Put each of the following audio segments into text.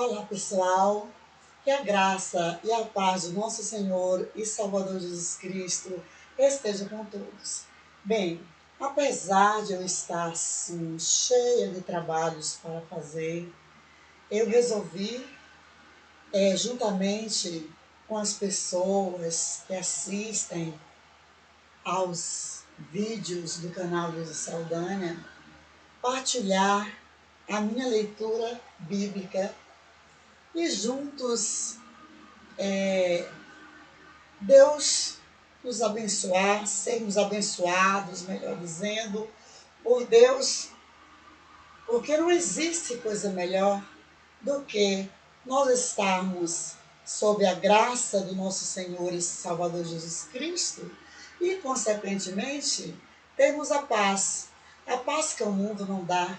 Olá pessoal, que a graça e a paz do nosso Senhor e Salvador Jesus Cristo esteja com todos. Bem, apesar de eu estar assim cheia de trabalhos para fazer, eu resolvi, juntamente com as pessoas que assistem aos vídeos do canal Luz Saldanha, partilhar a minha leitura bíblica e juntos Deus nos abençoar, sermos abençoados, melhor dizendo, por Deus, porque não existe coisa melhor do que nós estarmos sob a graça do nosso Senhor e Salvador Jesus Cristo e, consequentemente, termos a paz que o mundo não dá,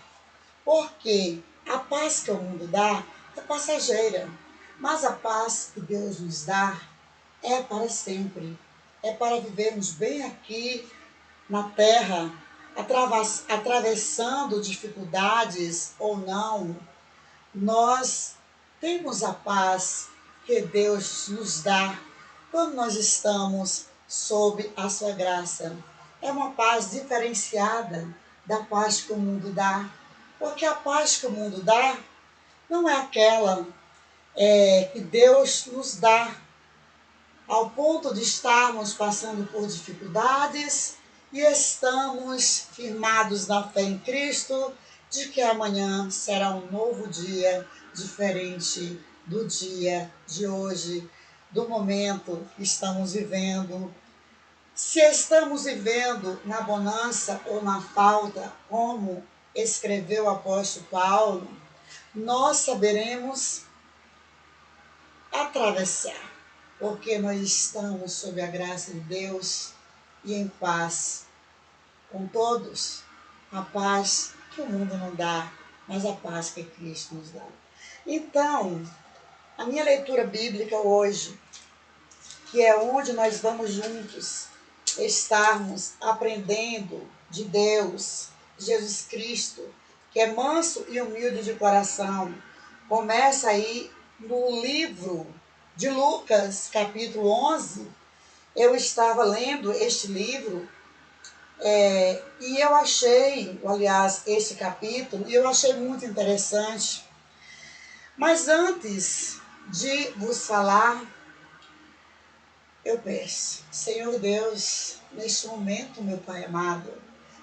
porque a paz que o mundo dá é passageira, mas a paz que Deus nos dá é para sempre. É para vivermos bem aqui na terra, atravessando dificuldades ou não. Nós temos a paz que Deus nos dá quando nós estamos sob a sua graça. É uma paz diferenciada da paz que o mundo dá, porque a paz que o mundo dá não é aquela que Deus nos dá, ao ponto de estarmos passando por dificuldades e estamos firmados na fé em Cristo, de que amanhã será um novo dia, diferente do dia de hoje, do momento que estamos vivendo. Se estamos vivendo na bonança ou na falta, como escreveu o apóstolo Paulo, nós saberemos atravessar, porque nós estamos sob a graça de Deus e em paz com todos. A paz que o mundo não dá, mas a paz que Cristo nos dá. Então, a minha leitura bíblica hoje, que é onde nós vamos juntos estarmos aprendendo de Deus, Jesus Cristo, que é manso e humilde de coração, começa aí no livro de Lucas, capítulo 11. Eu estava lendo este livro e eu achei, aliás, este capítulo, e eu achei muito interessante. Mas antes de vos falar, eu peço, Senhor Deus, neste momento, meu Pai amado,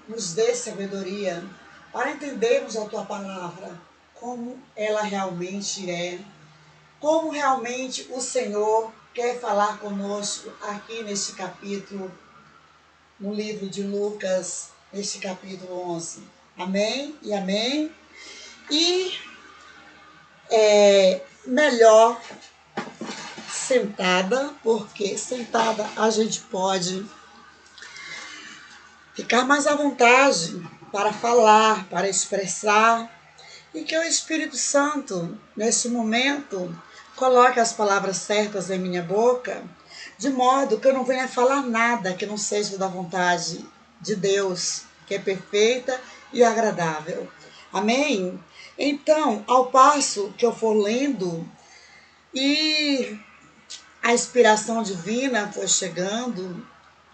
nos dê sabedoria para entendermos a Tua palavra, como ela realmente é, como realmente o Senhor quer falar conosco aqui neste capítulo, no livro de Lucas, neste capítulo 11. Amém e amém. E melhor sentada, porque sentada a gente pode ficar mais à vontade para falar, para expressar, e que o Espírito Santo, nesse momento, coloque as palavras certas em minha boca, de modo que eu não venha falar nada que não seja da vontade de Deus, que é perfeita e agradável. Amém? Então, ao passo que eu for lendo e a inspiração divina foi chegando,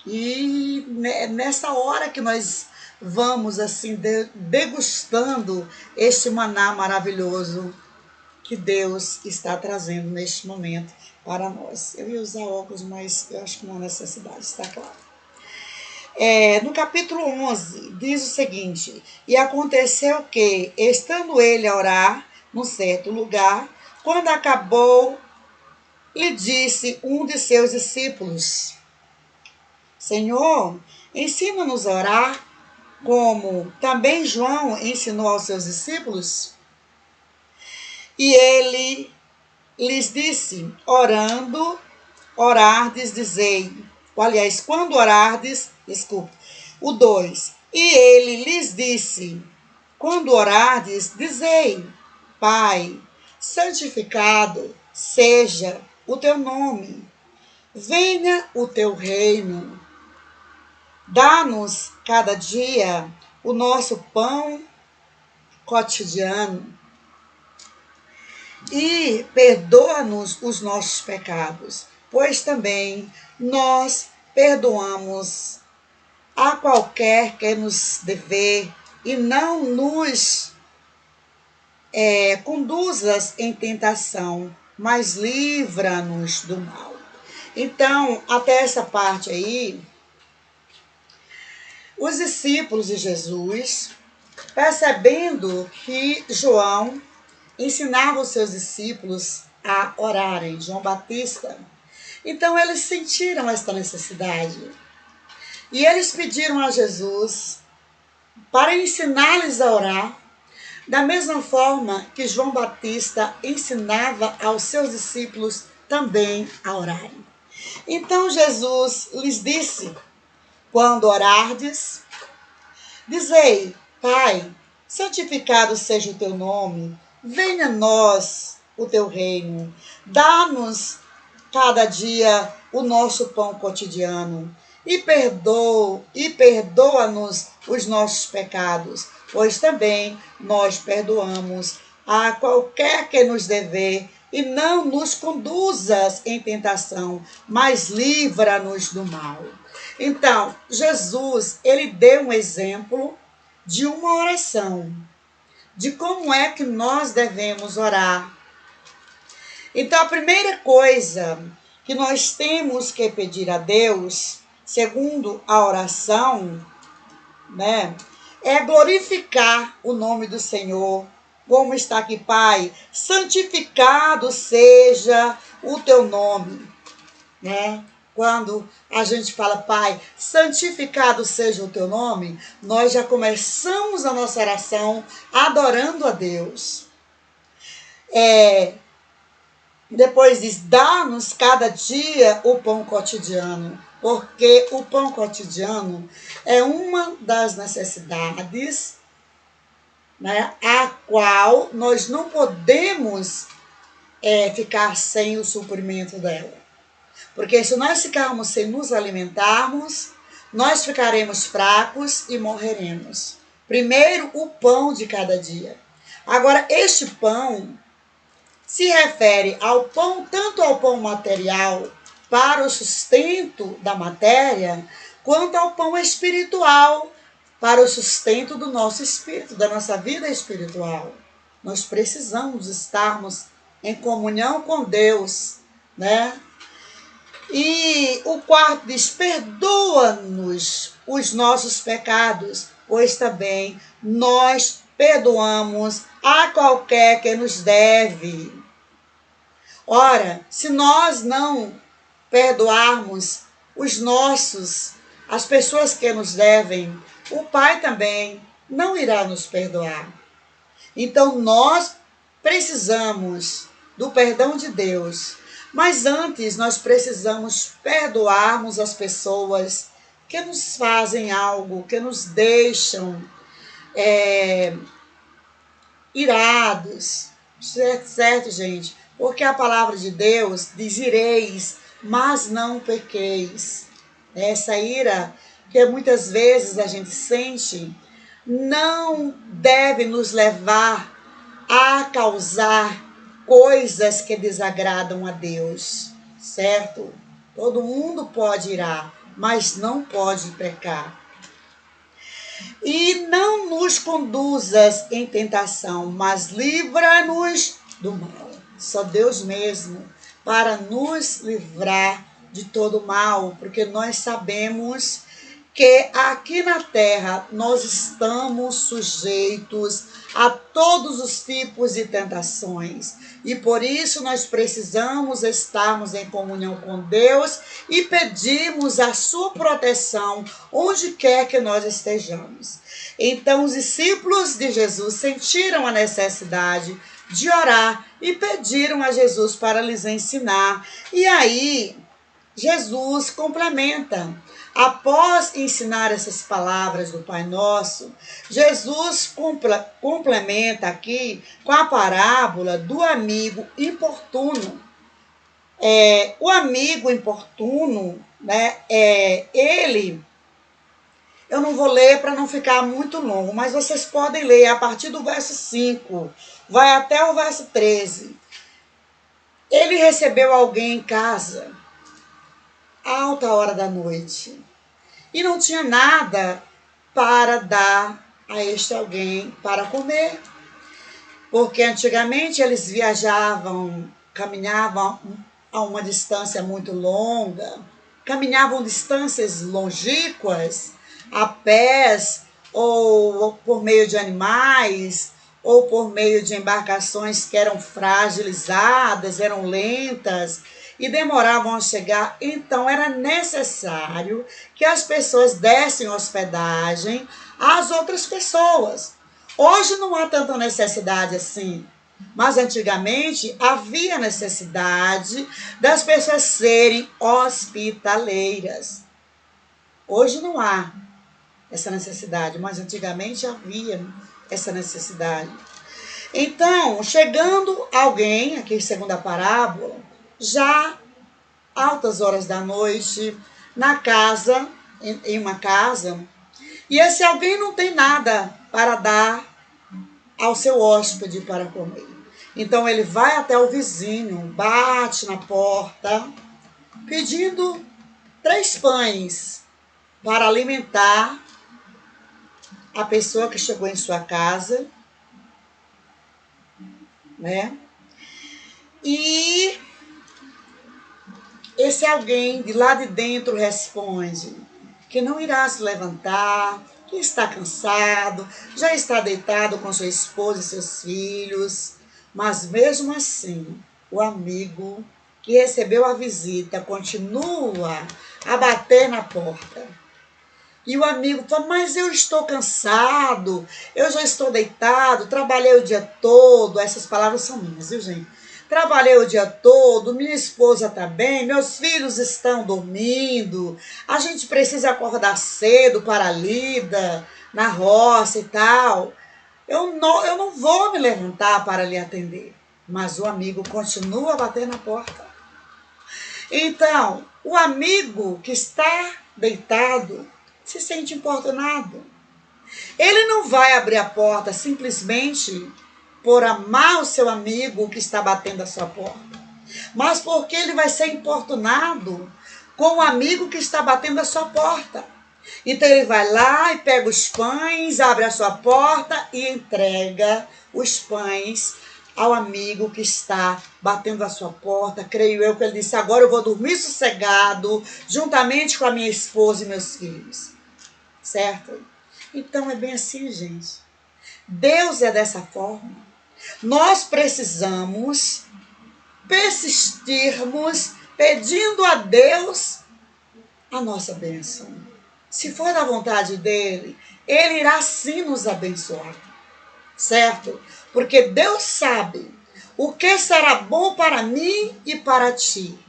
e nessa hora que nós vamos assim degustando este maná maravilhoso que Deus está trazendo neste momento para nós. Eu ia usar óculos, mas eu acho que não há necessidade, está claro. No capítulo 11, diz o seguinte: E aconteceu que, estando ele a orar num certo lugar, quando acabou, lhe disse um de seus discípulos: Senhor, ensina-nos a orar, como também João ensinou aos seus discípulos. E ele lhes disse: orardes, dizei. Aliás, quando orardes, desculpe, o 2. E ele lhes disse: quando orardes, dizei: Pai, santificado seja o teu nome, venha o teu reino. Dá-nos cada dia o nosso pão cotidiano. e perdoa-nos os nossos pecados, pois também nós perdoamos a qualquer que nos dever, e não nos conduzas em tentação, mas livra-nos do mal. Então, até essa parte aí, os discípulos de Jesus, percebendo que João ensinava os seus discípulos a orarem, João Batista, então eles sentiram esta necessidade. E eles pediram a Jesus para ensinar-lhes a orar, da mesma forma que João Batista ensinava aos seus discípulos também a orarem. Então Jesus lhes disse: quando orardes, dizei: Pai, santificado seja o teu nome, venha a nós o teu reino, dá-nos cada dia o nosso pão cotidiano, e perdoa-nos os nossos pecados, pois também nós perdoamos a qualquer que nos dever, e não nos conduzas em tentação, mas livra-nos do mal. Então, Jesus, ele deu um exemplo de uma oração, de como é que nós devemos orar. Então, a primeira coisa que nós temos que pedir a Deus, segundo a oração, né, é glorificar o nome do Senhor, como está aqui, Pai, santificado seja o teu nome, né? Quando a gente fala, Pai, santificado seja o teu nome, nós já começamos a nossa oração adorando a Deus. Depois diz, dá-nos cada dia o pão cotidiano, porque o pão cotidiano é uma das necessidades, né, a qual nós não podemos ficar sem o suprimento dela. Porque se nós ficarmos sem nos alimentarmos, nós ficaremos fracos e morreremos. Primeiro, o pão de cada dia. Agora, este pão se refere ao pão, tanto ao pão material para o sustento da matéria, quanto ao pão espiritual para o sustento do nosso espírito, da nossa vida espiritual. Nós precisamos estarmos em comunhão com Deus, né? E o quarto diz, perdoa-nos os nossos pecados, pois também nós perdoamos a qualquer que nos deve. Ora, se nós não perdoarmos as pessoas que nos devem, o Pai também não irá nos perdoar. Então nós precisamos do perdão de Deus, mas antes nós precisamos perdoarmos as pessoas que nos fazem algo, que nos deixam irados, certo, gente? Porque a palavra de Deus diz, ireis, mas não pequeis. Essa ira que muitas vezes a gente sente não deve nos levar a causar coisas que desagradam a Deus, certo? Todo mundo pode irar, mas não pode pecar. E não nos conduzas em tentação, mas livra-nos do mal. Só Deus mesmo para nos livrar de todo mal, porque nós sabemos que aqui na terra nós estamos sujeitos a todos os tipos de tentações. E por isso nós precisamos estarmos em comunhão com Deus e pedimos a sua proteção onde quer que nós estejamos. Então os discípulos de Jesus sentiram a necessidade de orar e pediram a Jesus para lhes ensinar. E aí Jesus complementa. Após ensinar essas palavras do Pai Nosso, Jesus complementa aqui com a parábola do amigo importuno. O amigo importuno, né, eu não vou ler para não ficar muito longo, mas vocês podem ler a partir do verso 5, vai até o verso 13. ele recebeu alguém em casa, alta hora da noite, e não tinha nada para dar a este alguém para comer. Porque antigamente eles viajavam, caminhavam a uma distância muito longa, caminhavam distâncias longínquas, a pés, ou por meio de animais, ou por meio de embarcações que eram fragilizadas, eram lentas e demoravam a chegar. Então era necessário que as pessoas dessem hospedagem às outras pessoas. Hoje não há tanta necessidade assim, mas antigamente havia necessidade das pessoas serem hospitaleiras. Hoje não há essa necessidade, mas antigamente havia essa necessidade. Então, chegando alguém, aqui segundo a parábola, já altas horas da noite, na casa, em uma casa, e esse alguém não tem nada para dar ao seu hóspede para comer. Então ele vai até o vizinho, bate na porta, pedindo 3 pães para alimentar a pessoa que chegou em sua casa, né? E esse alguém de lá de dentro responde que não irá se levantar, que está cansado, já está deitado com sua esposa e seus filhos, mas mesmo assim, o amigo que recebeu a visita continua a bater na porta. E o amigo fala, mas eu estou cansado, eu já estou deitado, trabalhei o dia todo. Essas palavras são minhas, viu, gente? Trabalhei o dia todo, minha esposa está bem, meus filhos estão dormindo, a gente precisa acordar cedo para a lida, na roça e tal. Eu não vou me levantar para lhe atender. Mas o amigo continua a bater na porta. Então, o amigo que está deitado se sente importunado. Ele não vai abrir a porta simplesmente por amar o seu amigo que está batendo a sua porta, mas porque ele vai ser importunado com o amigo que está batendo a sua porta. Então ele vai lá e pega os pães, abre a sua porta e entrega os pães ao amigo que está batendo a sua porta. Creio eu que ele disse, agora eu vou dormir sossegado, juntamente com a minha esposa e meus filhos. Certo? Então é bem assim, gente. Deus é dessa forma. Nós precisamos persistirmos pedindo a Deus a nossa bênção. Se for da vontade dele, ele irá sim nos abençoar. Certo? Porque Deus sabe o que será bom para mim e para ti.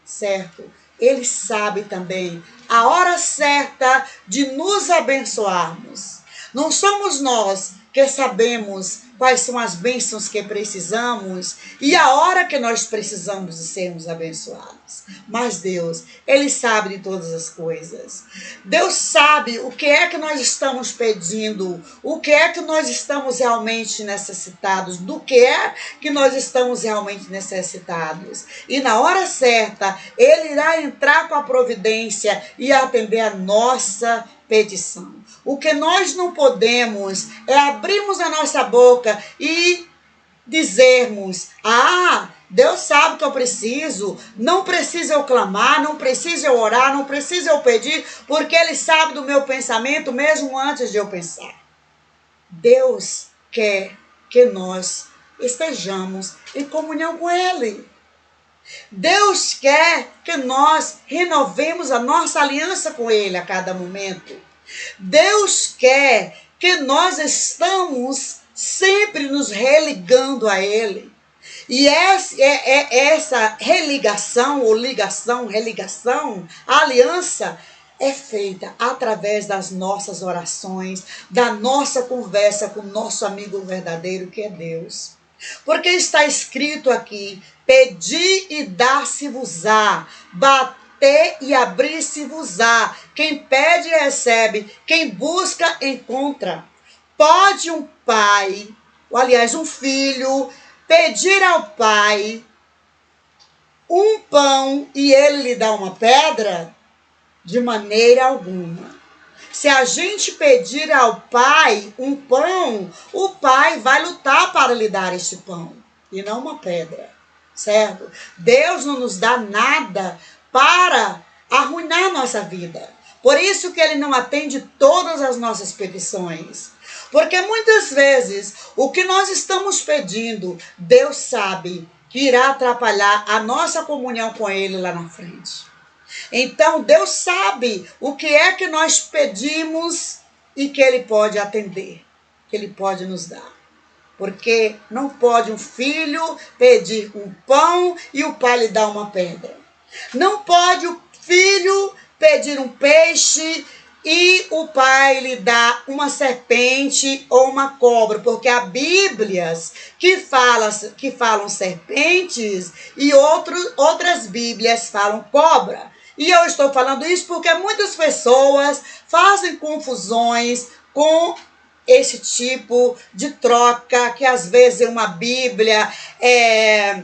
Certo? Ele sabe também a hora certa de nos abençoarmos. Não somos nós que sabemos quais são as bênçãos que precisamos e a hora que nós precisamos de sermos abençoados. Mas Deus, ele sabe de todas as coisas. Deus sabe o que é que nós estamos pedindo, o que é que nós estamos realmente necessitados, do que é que nós estamos realmente necessitados. E na hora certa, ele irá entrar com a providência e atender a nossa petição. O que nós não podemos é abrirmos a nossa boca e dizermos, Deus sabe que eu preciso, não precisa eu clamar, não precisa eu orar, não precisa eu pedir, porque ele sabe do meu pensamento mesmo antes de eu pensar. Deus quer que nós estejamos em comunhão com ele. Deus quer que nós renovemos a nossa aliança com ele a cada momento. Deus quer que nós estamos sempre nos religando a ele. E essa religação, ou religação, a aliança é feita através das nossas orações, da nossa conversa com o nosso amigo verdadeiro, que é Deus. Porque está escrito aqui, pedi e dar-se-vos-á, bater e abrir-se-vos-á. Quem pede, recebe. Quem busca, encontra. Pode um pai, ou aliás, um filho, pedir ao pai um pão e ele lhe dá uma pedra? De maneira alguma. Se a gente pedir ao Pai um pão, o Pai vai lutar para lhe dar este pão, e não uma pedra, certo? Deus não nos dá nada para arruinar nossa vida. Por isso que Ele não atende todas as nossas petições. Porque muitas vezes o que nós estamos pedindo, Deus sabe que irá atrapalhar a nossa comunhão com Ele lá na frente. Então, Deus sabe o que é que nós pedimos e que Ele pode atender, que Ele pode nos dar. Porque não pode um filho pedir um pão e o pai lhe dar uma pedra. Não pode o filho pedir um peixe e o pai lhe dá uma serpente ou uma cobra, porque há Bíblias que falam serpentes e outras Bíblias falam cobra. E eu estou falando isso porque muitas pessoas fazem confusões com esse tipo de troca, que às vezes uma Bíblia é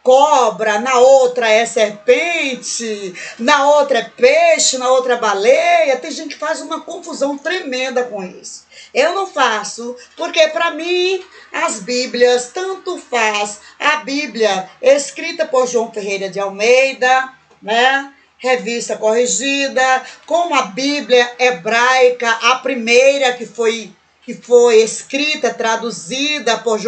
cobra, na outra é serpente, na outra é peixe, na outra é baleia. Tem gente que faz uma confusão tremenda com isso. Eu não faço, porque para mim as Bíblias, tanto faz a Bíblia escrita por João Ferreira de Almeida, né? Revista corrigida, como a Bíblia hebraica, a primeira que foi escrita, traduzida por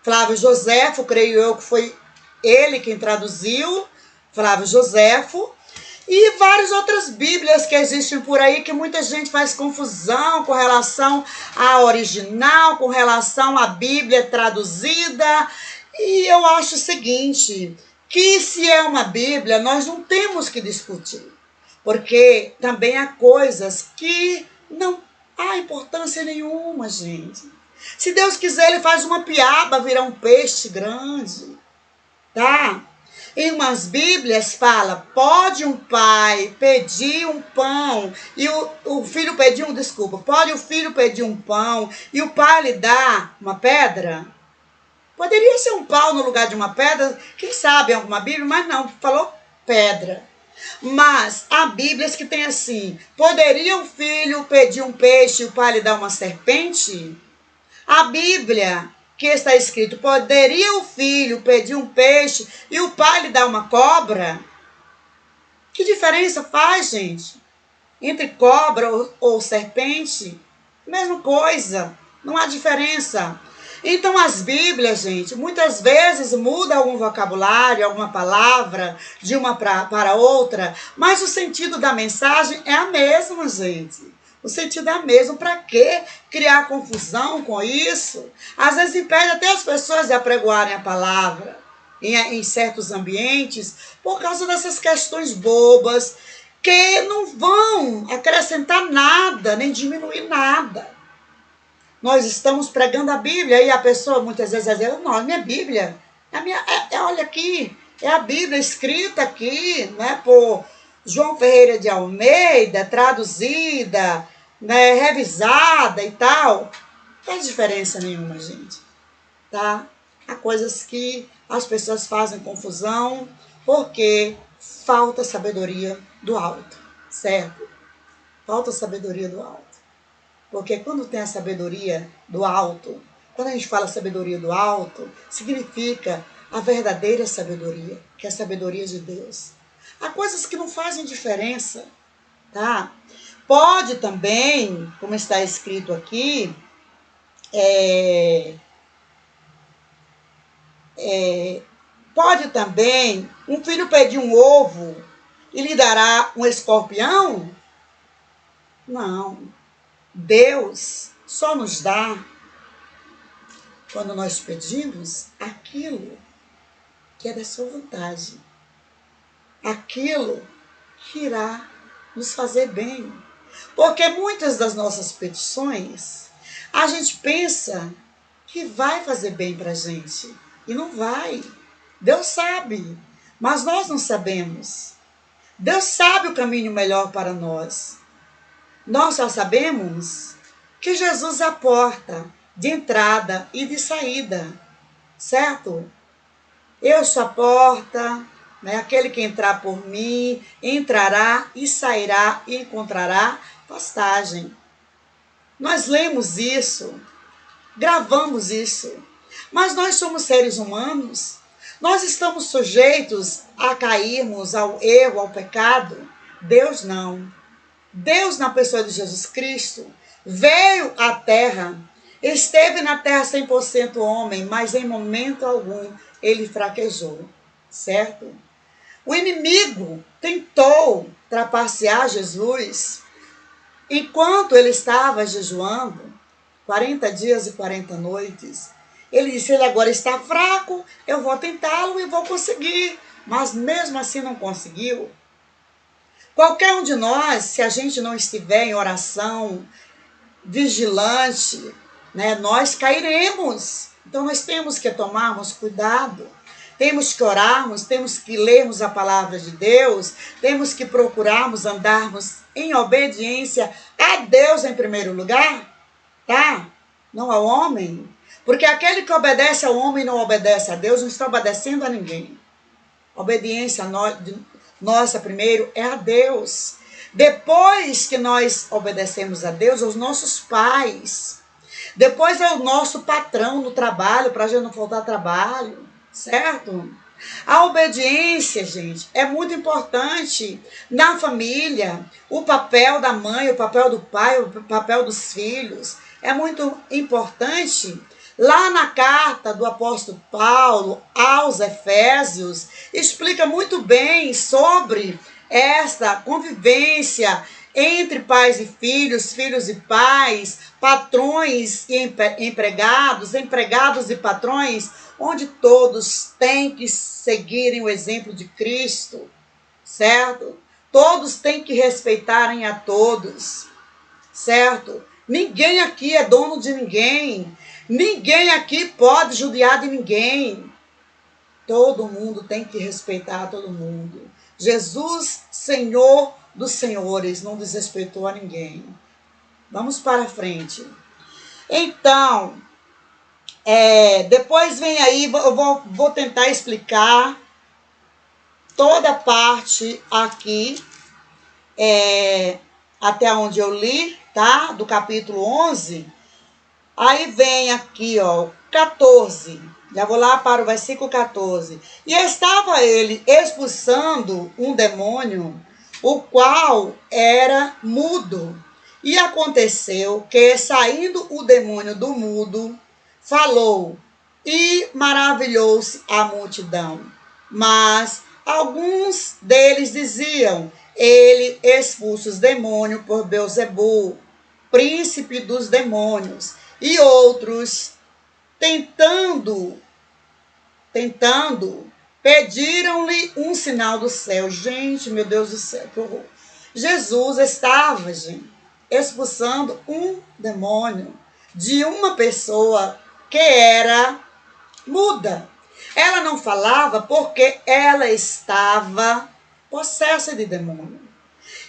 Flávio Joséfo, creio eu que foi ele quem traduziu, Flávio Joséfo, e várias outras Bíblias que existem por aí, que muita gente faz confusão com relação à original, com relação à Bíblia traduzida, e eu acho o seguinte, que se é uma Bíblia, nós não temos que discutir, porque também há coisas que não há importância nenhuma, gente. Se Deus quiser, Ele faz uma piaba virar um peixe grande, tá? Em umas Bíblias fala, pode um pai pedir um pão e o filho pedir pode o filho pedir um pão e o pai lhe dá uma pedra? Poderia ser um pau no lugar de uma pedra, quem sabe em alguma Bíblia, mas não, falou pedra. Mas há Bíblias que tem assim, poderia o filho pedir um peixe e o pai lhe dar uma serpente? A Bíblia que está escrito, poderia o filho pedir um peixe e o pai lhe dar uma cobra? Que diferença faz, gente? Entre cobra ou serpente? Mesma coisa, não há diferença. Então as Bíblias, gente, muitas vezes muda algum vocabulário, alguma palavra de uma para outra, mas o sentido da mensagem é a mesma, gente. O sentido é o mesmo. Para que criar confusão com isso? Às vezes impede até as pessoas de apregoarem a palavra em certos ambientes por causa dessas questões bobas que não vão acrescentar nada, nem diminuir nada. Nós estamos pregando a Bíblia e a pessoa muitas vezes vai dizer, não, a minha Bíblia, olha aqui, é a Bíblia escrita aqui, né, por João Ferreira de Almeida, traduzida, né, revisada e tal. Não faz diferença nenhuma, gente, tá? Há coisas que as pessoas fazem confusão porque falta sabedoria do alto, certo? Falta sabedoria do alto. Porque quando tem a sabedoria do alto, quando a gente fala sabedoria do alto, significa a verdadeira sabedoria, que é a sabedoria de Deus. Há coisas que não fazem diferença, tá? Pode também, como está escrito aqui, pode também um filho pedir um ovo e lhe dará um escorpião? Não. Deus só nos dá, quando nós pedimos, aquilo que é da sua vontade. Aquilo que irá nos fazer bem. Porque muitas das nossas petições, a gente pensa que vai fazer bem para a gente. E não vai. Deus sabe, mas nós não sabemos. Deus sabe o caminho melhor para nós. Nós só sabemos que Jesus é a porta de entrada e de saída, certo? Eu sou a porta, né? Aquele que entrar por mim, entrará e sairá e encontrará pastagem. Nós lemos isso, gravamos isso, mas nós somos seres humanos, nós estamos sujeitos a cairmos ao erro, ao pecado. Deus não. Deus, na pessoa de Jesus Cristo, veio à terra, esteve na terra 100% homem, mas em momento algum ele fraquejou, certo? O inimigo tentou trapacear Jesus enquanto ele estava jejuando, 40 dias e 40 noites. Ele disse, ele agora está fraco, eu vou tentá-lo e vou conseguir. Mas mesmo assim não conseguiu. Qualquer um de nós, se a gente não estiver em oração, vigilante, né, nós cairemos. Então nós temos que tomarmos cuidado. Temos que orarmos, temos que lermos a palavra de Deus, temos que procurarmos andarmos em obediência a Deus em primeiro lugar, tá? Não ao homem. Porque aquele que obedece ao homem e não obedece a Deus, não está obedecendo a ninguém. Obediência nossa primeiro é a Deus. Depois que nós obedecemos a Deus, aos nossos pais. Depois é o nosso patrão no trabalho, para a gente não faltar trabalho, certo? A obediência, gente, é muito importante na família. O papel da mãe, o papel do pai, o papel dos filhos é muito importante. Lá na carta do apóstolo Paulo aos Efésios, explica muito bem sobre esta convivência entre pais e filhos, filhos e pais, patrões e empregados, empregados e patrões, onde todos têm que seguirem o exemplo de Cristo, certo? Todos têm que respeitarem a todos, certo? Ninguém aqui é dono de ninguém. Ninguém aqui pode judiar de ninguém. Todo mundo tem que respeitar todo mundo. Jesus, Senhor dos senhores, não desrespeitou a ninguém. Vamos para frente. Então, depois vem aí, eu vou tentar explicar toda a parte aqui, até onde eu li, tá? Do capítulo 11. Aí vem aqui, ó, 14. Já vou lá para o versículo 14. E estava ele expulsando um demônio, o qual era mudo. E aconteceu que, saindo o demônio do mudo, falou, e maravilhou-se a multidão. Mas alguns deles diziam, ele expulsa os demônios por Beelzebul, príncipe dos demônios. E outros, tentando, pediram-lhe um sinal do céu. Gente, meu Deus do céu, que horror. Jesus estava, gente, expulsando um demônio de uma pessoa que era muda. Ela não falava porque ela estava possessa de demônio.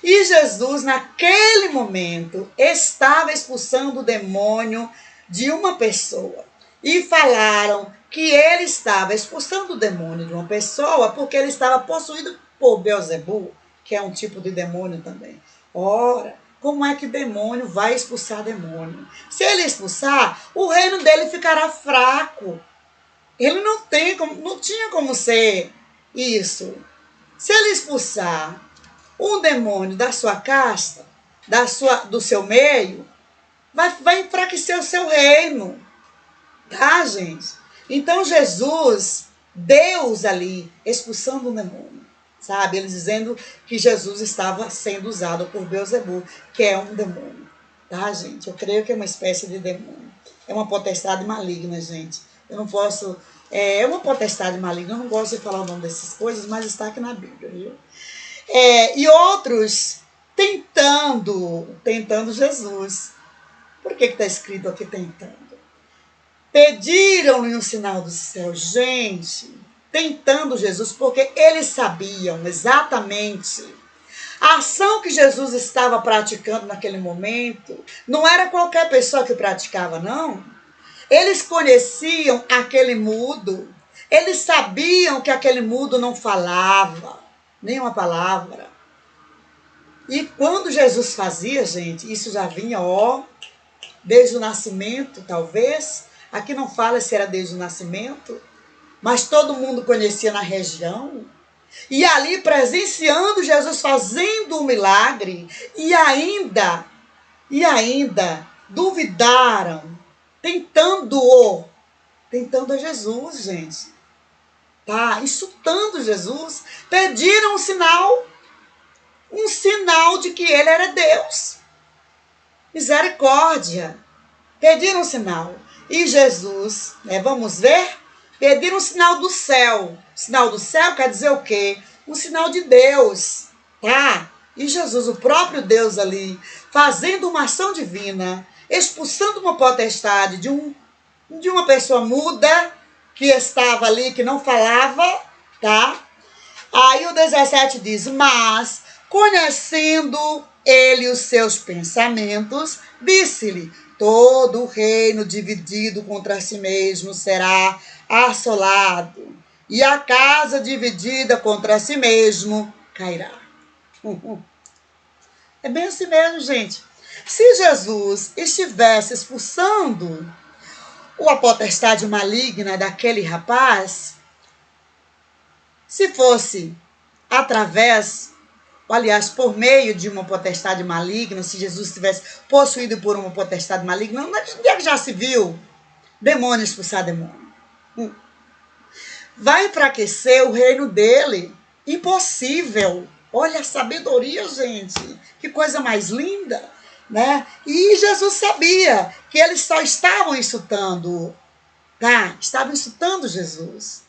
E Jesus, naquele momento, estava expulsando o demônio de uma pessoa. E falaram que ele estava expulsando o demônio de uma pessoa porque ele estava possuído por Beelzebul, que é um tipo de demônio também. Ora, como é que demônio vai expulsar demônio? Se ele expulsar, o reino dele ficará fraco. Ele não tinha como ser isso. Se ele expulsar um demônio da sua casta, do seu meio, vai enfraquecer o seu reino. Tá, gente? Então Jesus, Deus ali, expulsando um demônio, sabe? Ele dizendo que Jesus estava sendo usado por Beelzebul, que é um demônio. Tá, gente? Eu creio que é uma espécie de demônio. É uma potestade maligna, gente. Eu não posso... É uma potestade maligna, eu não gosto de falar o nome dessas coisas, mas está aqui na Bíblia, viu? E outros tentando Jesus. Por que está escrito aqui tentando? Pediram-lhe um sinal do céu. Gente, tentando Jesus, porque eles sabiam exatamente a ação que Jesus estava praticando naquele momento. Não era qualquer pessoa que praticava, não. Eles conheciam aquele mudo. Eles sabiam que aquele mudo não falava nenhuma palavra. E quando Jesus fazia, gente, isso já vinha, desde o nascimento, talvez. Aqui não fala se era desde o nascimento, mas todo mundo conhecia na região. E ali presenciando Jesus fazendo um milagre, e ainda duvidaram, tentando a Jesus, gente. Tá? Insultando Jesus, pediram um sinal de que ele era Deus. Misericórdia. Pediram um sinal. E Jesus, vamos ver? Pediram um sinal do céu. Sinal do céu quer dizer o quê? Um sinal de Deus, tá? E Jesus, o próprio Deus ali, fazendo uma ação divina, expulsando uma potestade de uma pessoa muda, que estava ali, que não falava, tá? Aí o 17 diz, mas, conhecendo ele os seus pensamentos, disse-lhe, todo o reino dividido contra si mesmo será assolado, e a casa dividida contra si mesmo cairá. É bem assim mesmo, gente. Se Jesus estivesse expulsando a potestade maligna daquele rapaz, se fosse através, aliás, por meio de uma potestade maligna, se Jesus estivesse possuído por uma potestade maligna, onde é que já se viu demônio expulsar demônio? Vai enfraquecer o reino dele. Impossível. Olha a sabedoria, gente. Que coisa mais linda, né? E Jesus sabia que eles só estavam insultando, tá? Estavam insultando Jesus.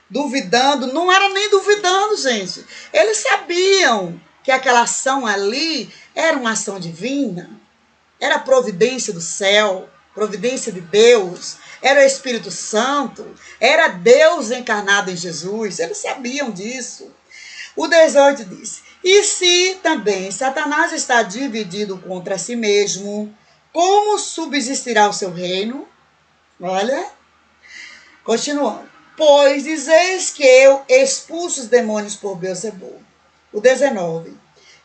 Duvidando, não era nem duvidando, gente. Eles sabiam que aquela ação ali era uma ação divina, era a providência do céu, providência de Deus, era o Espírito Santo, era Deus encarnado em Jesus. Eles sabiam disso. O 18 diz, e se também Satanás está dividido contra si mesmo, como subsistirá o seu reino? Olha, continuando. Pois dizeis que eu expulso os demônios por Beelzebul. O 19.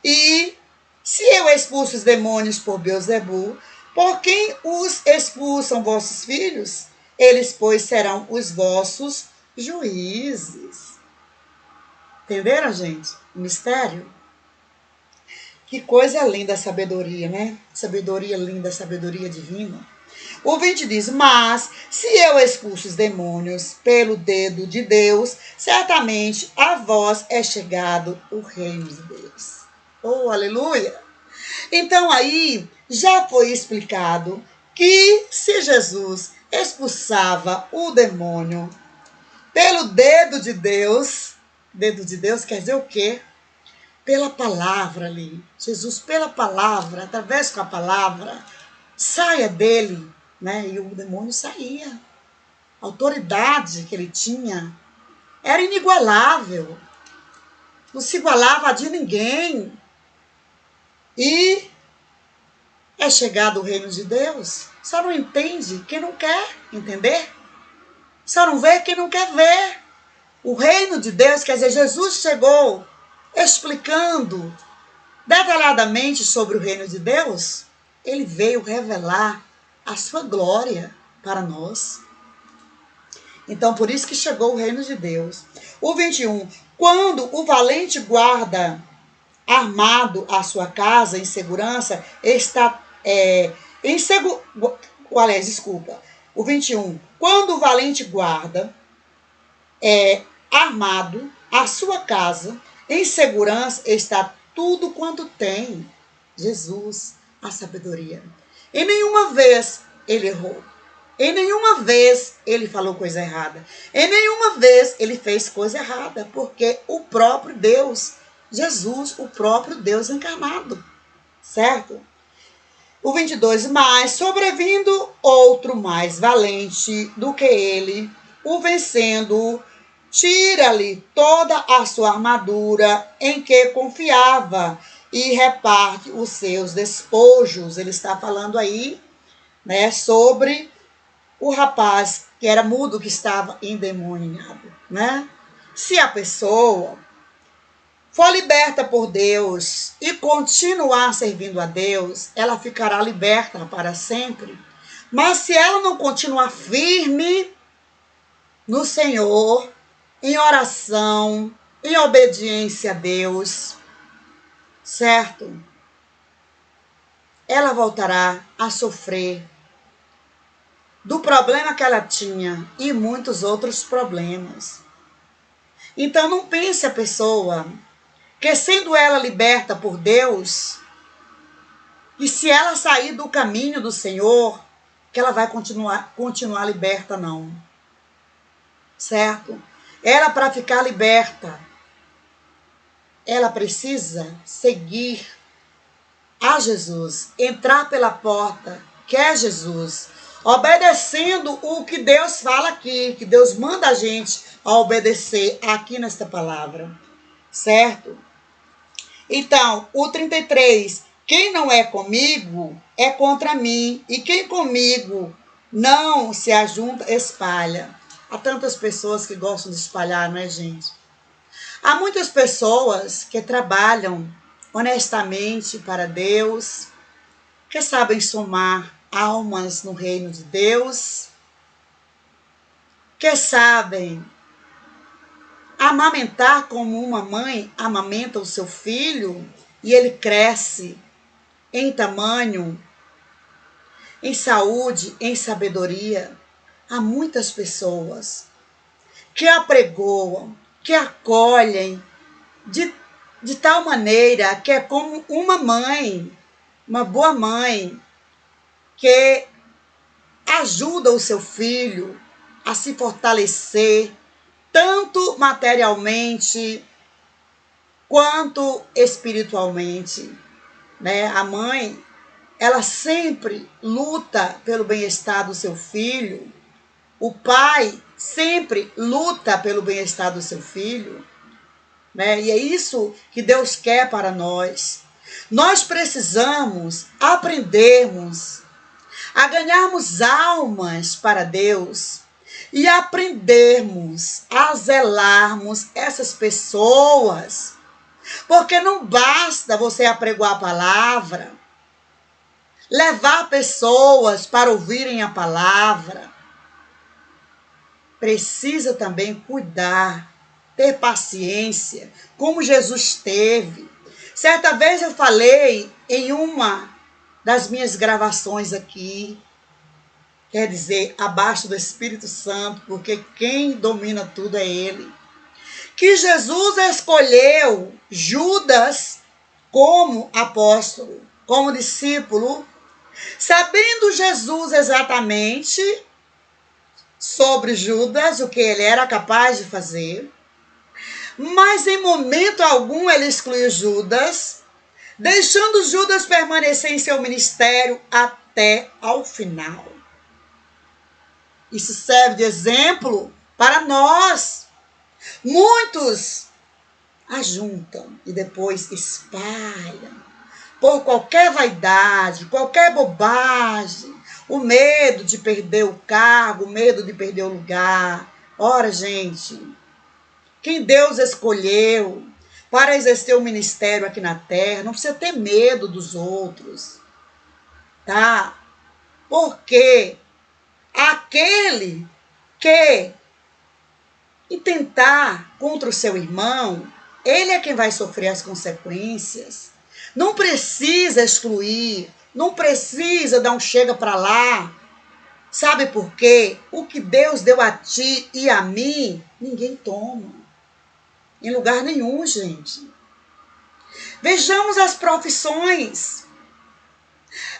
E se eu expulso os demônios por Beelzebul, por quem os expulsam vossos filhos? Eles, pois, serão os vossos juízes. Entenderam, gente? O mistério? Que coisa linda a sabedoria, né? Sabedoria linda, sabedoria divina. O 20 diz, mas se eu expulso os demônios pelo dedo de Deus, certamente a vós é chegado o reino de Deus. Oh, aleluia! Então aí já foi explicado que se Jesus expulsava o demônio pelo dedo de Deus quer dizer o quê? Pela palavra ali. Jesus, pela palavra, através com a palavra, saia dele, né? E o demônio saía. A autoridade que ele tinha era inigualável. Não se igualava a de ninguém. E é chegado o reino de Deus. Só não entende quem não quer entender. Só não vê quem não quer ver. O reino de Deus, quer dizer, Jesus chegou explicando detalhadamente sobre o reino de Deus. Ele veio revelar a sua glória para nós. Então, por isso que chegou o reino de Deus. O 21. Quando o valente guarda armado a sua casa em segurança, está O 21. Quando o valente guarda armado a sua casa em segurança, está tudo quanto tem. Jesus, a sabedoria. Em nenhuma vez ele errou. Em nenhuma vez ele falou coisa errada. Em nenhuma vez ele fez coisa errada, porque o próprio Deus, Jesus, o próprio Deus encarnado, certo? O 22, mas sobrevindo outro mais valente do que ele, o vencendo, tira-lhe toda a sua armadura em que confiava e reparte os seus despojos. Ele está falando aí, né, sobre o rapaz que era mudo, que estava endemoniado, né? Se a pessoa for liberta por Deus e continuar servindo a Deus, ela ficará liberta para sempre. Mas se ela não continuar firme no Senhor, em oração, em obediência a Deus, certo? Ela voltará a sofrer do problema que ela tinha e muitos outros problemas. Então não pense a pessoa que, sendo ela liberta por Deus, e se ela sair do caminho do Senhor, que ela vai continuar liberta, não. Certo? Ela, para ficar liberta, ela precisa seguir a Jesus, entrar pela porta, que é Jesus, obedecendo o que Deus fala aqui, que Deus manda a gente a obedecer aqui nesta palavra, certo? Então, o 33, quem não é comigo é contra mim, e quem comigo não se ajunta, espalha. Há tantas pessoas que gostam de espalhar, não é, gente? Há muitas pessoas que trabalham honestamente para Deus, que sabem somar almas no reino de Deus, que sabem amamentar como uma mãe amamenta o seu filho e ele cresce em tamanho, em saúde, em sabedoria. Há muitas pessoas que apregoam, que acolhem de tal maneira que é como uma mãe, uma boa mãe, que ajuda o seu filho a se fortalecer, tanto materialmente quanto espiritualmente, né? A mãe, ela sempre luta pelo bem-estar do seu filho. O pai sempre luta pelo bem-estar do seu filho, né? E é isso que Deus quer para nós. Nós precisamos aprendermos a ganharmos almas para Deus e aprendermos a zelarmos essas pessoas, porque não basta você apregoar a palavra, levar pessoas para ouvirem a palavra. Precisa também cuidar, ter paciência, como Jesus teve. Certa vez eu falei em uma das minhas gravações aqui, quer dizer, abaixo do Espírito Santo, porque quem domina tudo é Ele, que Jesus escolheu Judas como apóstolo, como discípulo, sabendo Jesus exatamente sobre Judas, o que ele era capaz de fazer, mas em momento algum ele excluiu Judas, deixando Judas permanecer em seu ministério até ao final. Isso serve de exemplo para nós. Muitos ajuntam e depois espalham por qualquer vaidade, qualquer bobagem, o medo de perder o cargo, o medo de perder o lugar. Ora, gente, quem Deus escolheu para exercer o ministério aqui na terra, não precisa ter medo dos outros, tá? Porque aquele que intentar contra o seu irmão, ele é quem vai sofrer as consequências. Não precisa excluir, não precisa dar um chega para lá. Sabe por quê? O que Deus deu a ti e a mim, ninguém toma. Em lugar nenhum, gente. Vejamos as profissões.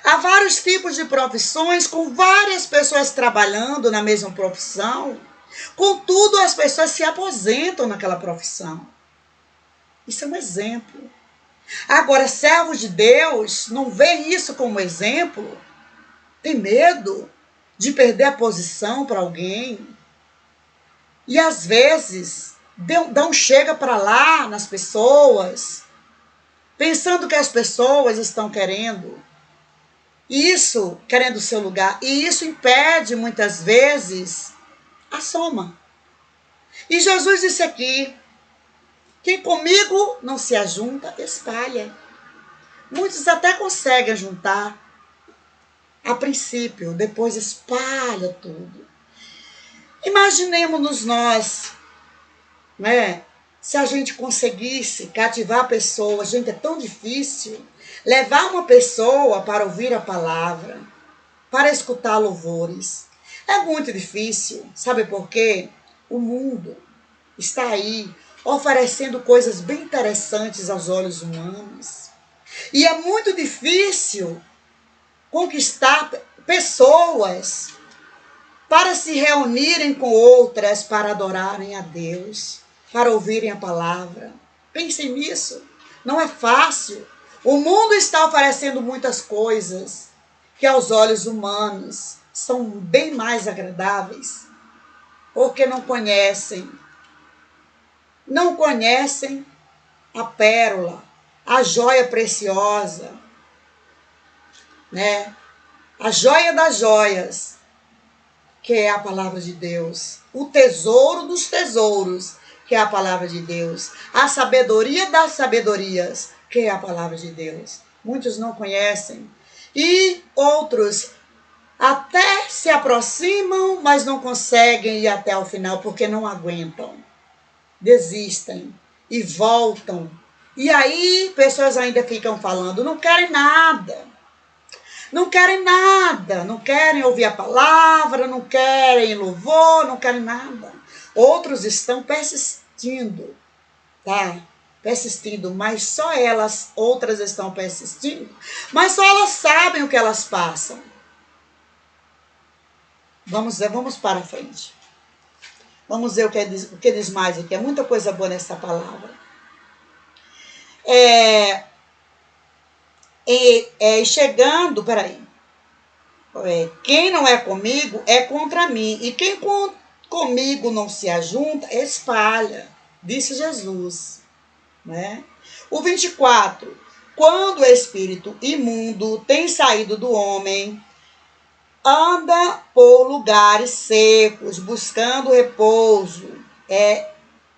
Há vários tipos de profissões, com várias pessoas trabalhando na mesma profissão. Contudo, as pessoas se aposentam naquela profissão. Isso é um exemplo. Agora, servos de Deus não veem isso como exemplo. Tem medo de perder a posição para alguém. E às vezes, dá um chega para lá nas pessoas, pensando que as pessoas estão querendo Isso querendo o seu lugar. E isso impede, muitas vezes, a soma. E Jesus disse aqui, quem comigo não se ajunta, espalha. Muitos até conseguem juntar a princípio, depois espalha tudo. Imaginemos nós, né? Se a gente conseguisse cativar a pessoa, gente, é tão difícil levar uma pessoa para ouvir a palavra, para escutar louvores. É muito difícil, sabe por quê? O mundo está aí oferecendo coisas bem interessantes aos olhos humanos. E é muito difícil conquistar pessoas para se reunirem com outras, para adorarem a Deus, para ouvirem a palavra. Pensem nisso. Não é fácil. O mundo está oferecendo muitas coisas que aos olhos humanos são bem mais agradáveis, porque não conhecem a pérola, a joia preciosa, né? A joia das joias, que é a palavra de Deus. O tesouro dos tesouros, que é a palavra de Deus. A sabedoria das sabedorias, que é a palavra de Deus. Muitos não conhecem. E outros até se aproximam, mas não conseguem ir até o final, porque não aguentam. Desistem e voltam. E aí, pessoas ainda ficam falando, não querem nada. Não querem nada, não querem ouvir a palavra, não querem louvor, não querem nada. Outros estão persistindo, tá? Persistindo, mas só elas, outras estão persistindo, mas só elas sabem o que elas passam. Vamos para frente. Vamos ver o que diz mais aqui. É muita coisa boa nessa palavra. Chegando, peraí. Quem não é comigo é contra mim. E quem comigo não se ajunta, espalha. Disse Jesus. Né? O 24. Quando o espírito imundo tem saído do homem, anda por lugares secos, buscando repouso,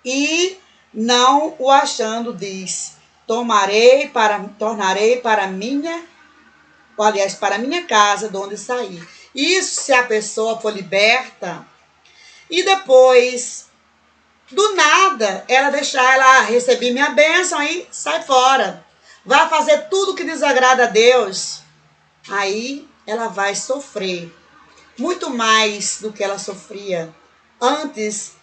e não o achando, diz, tornarei para minha casa, de onde saí. Isso se a pessoa for liberta, e depois, do nada, ela deixar ela receber minha bênção, aí sai fora. Vai fazer tudo que desagrada a Deus. Aí ela vai sofrer muito mais do que ela sofria antes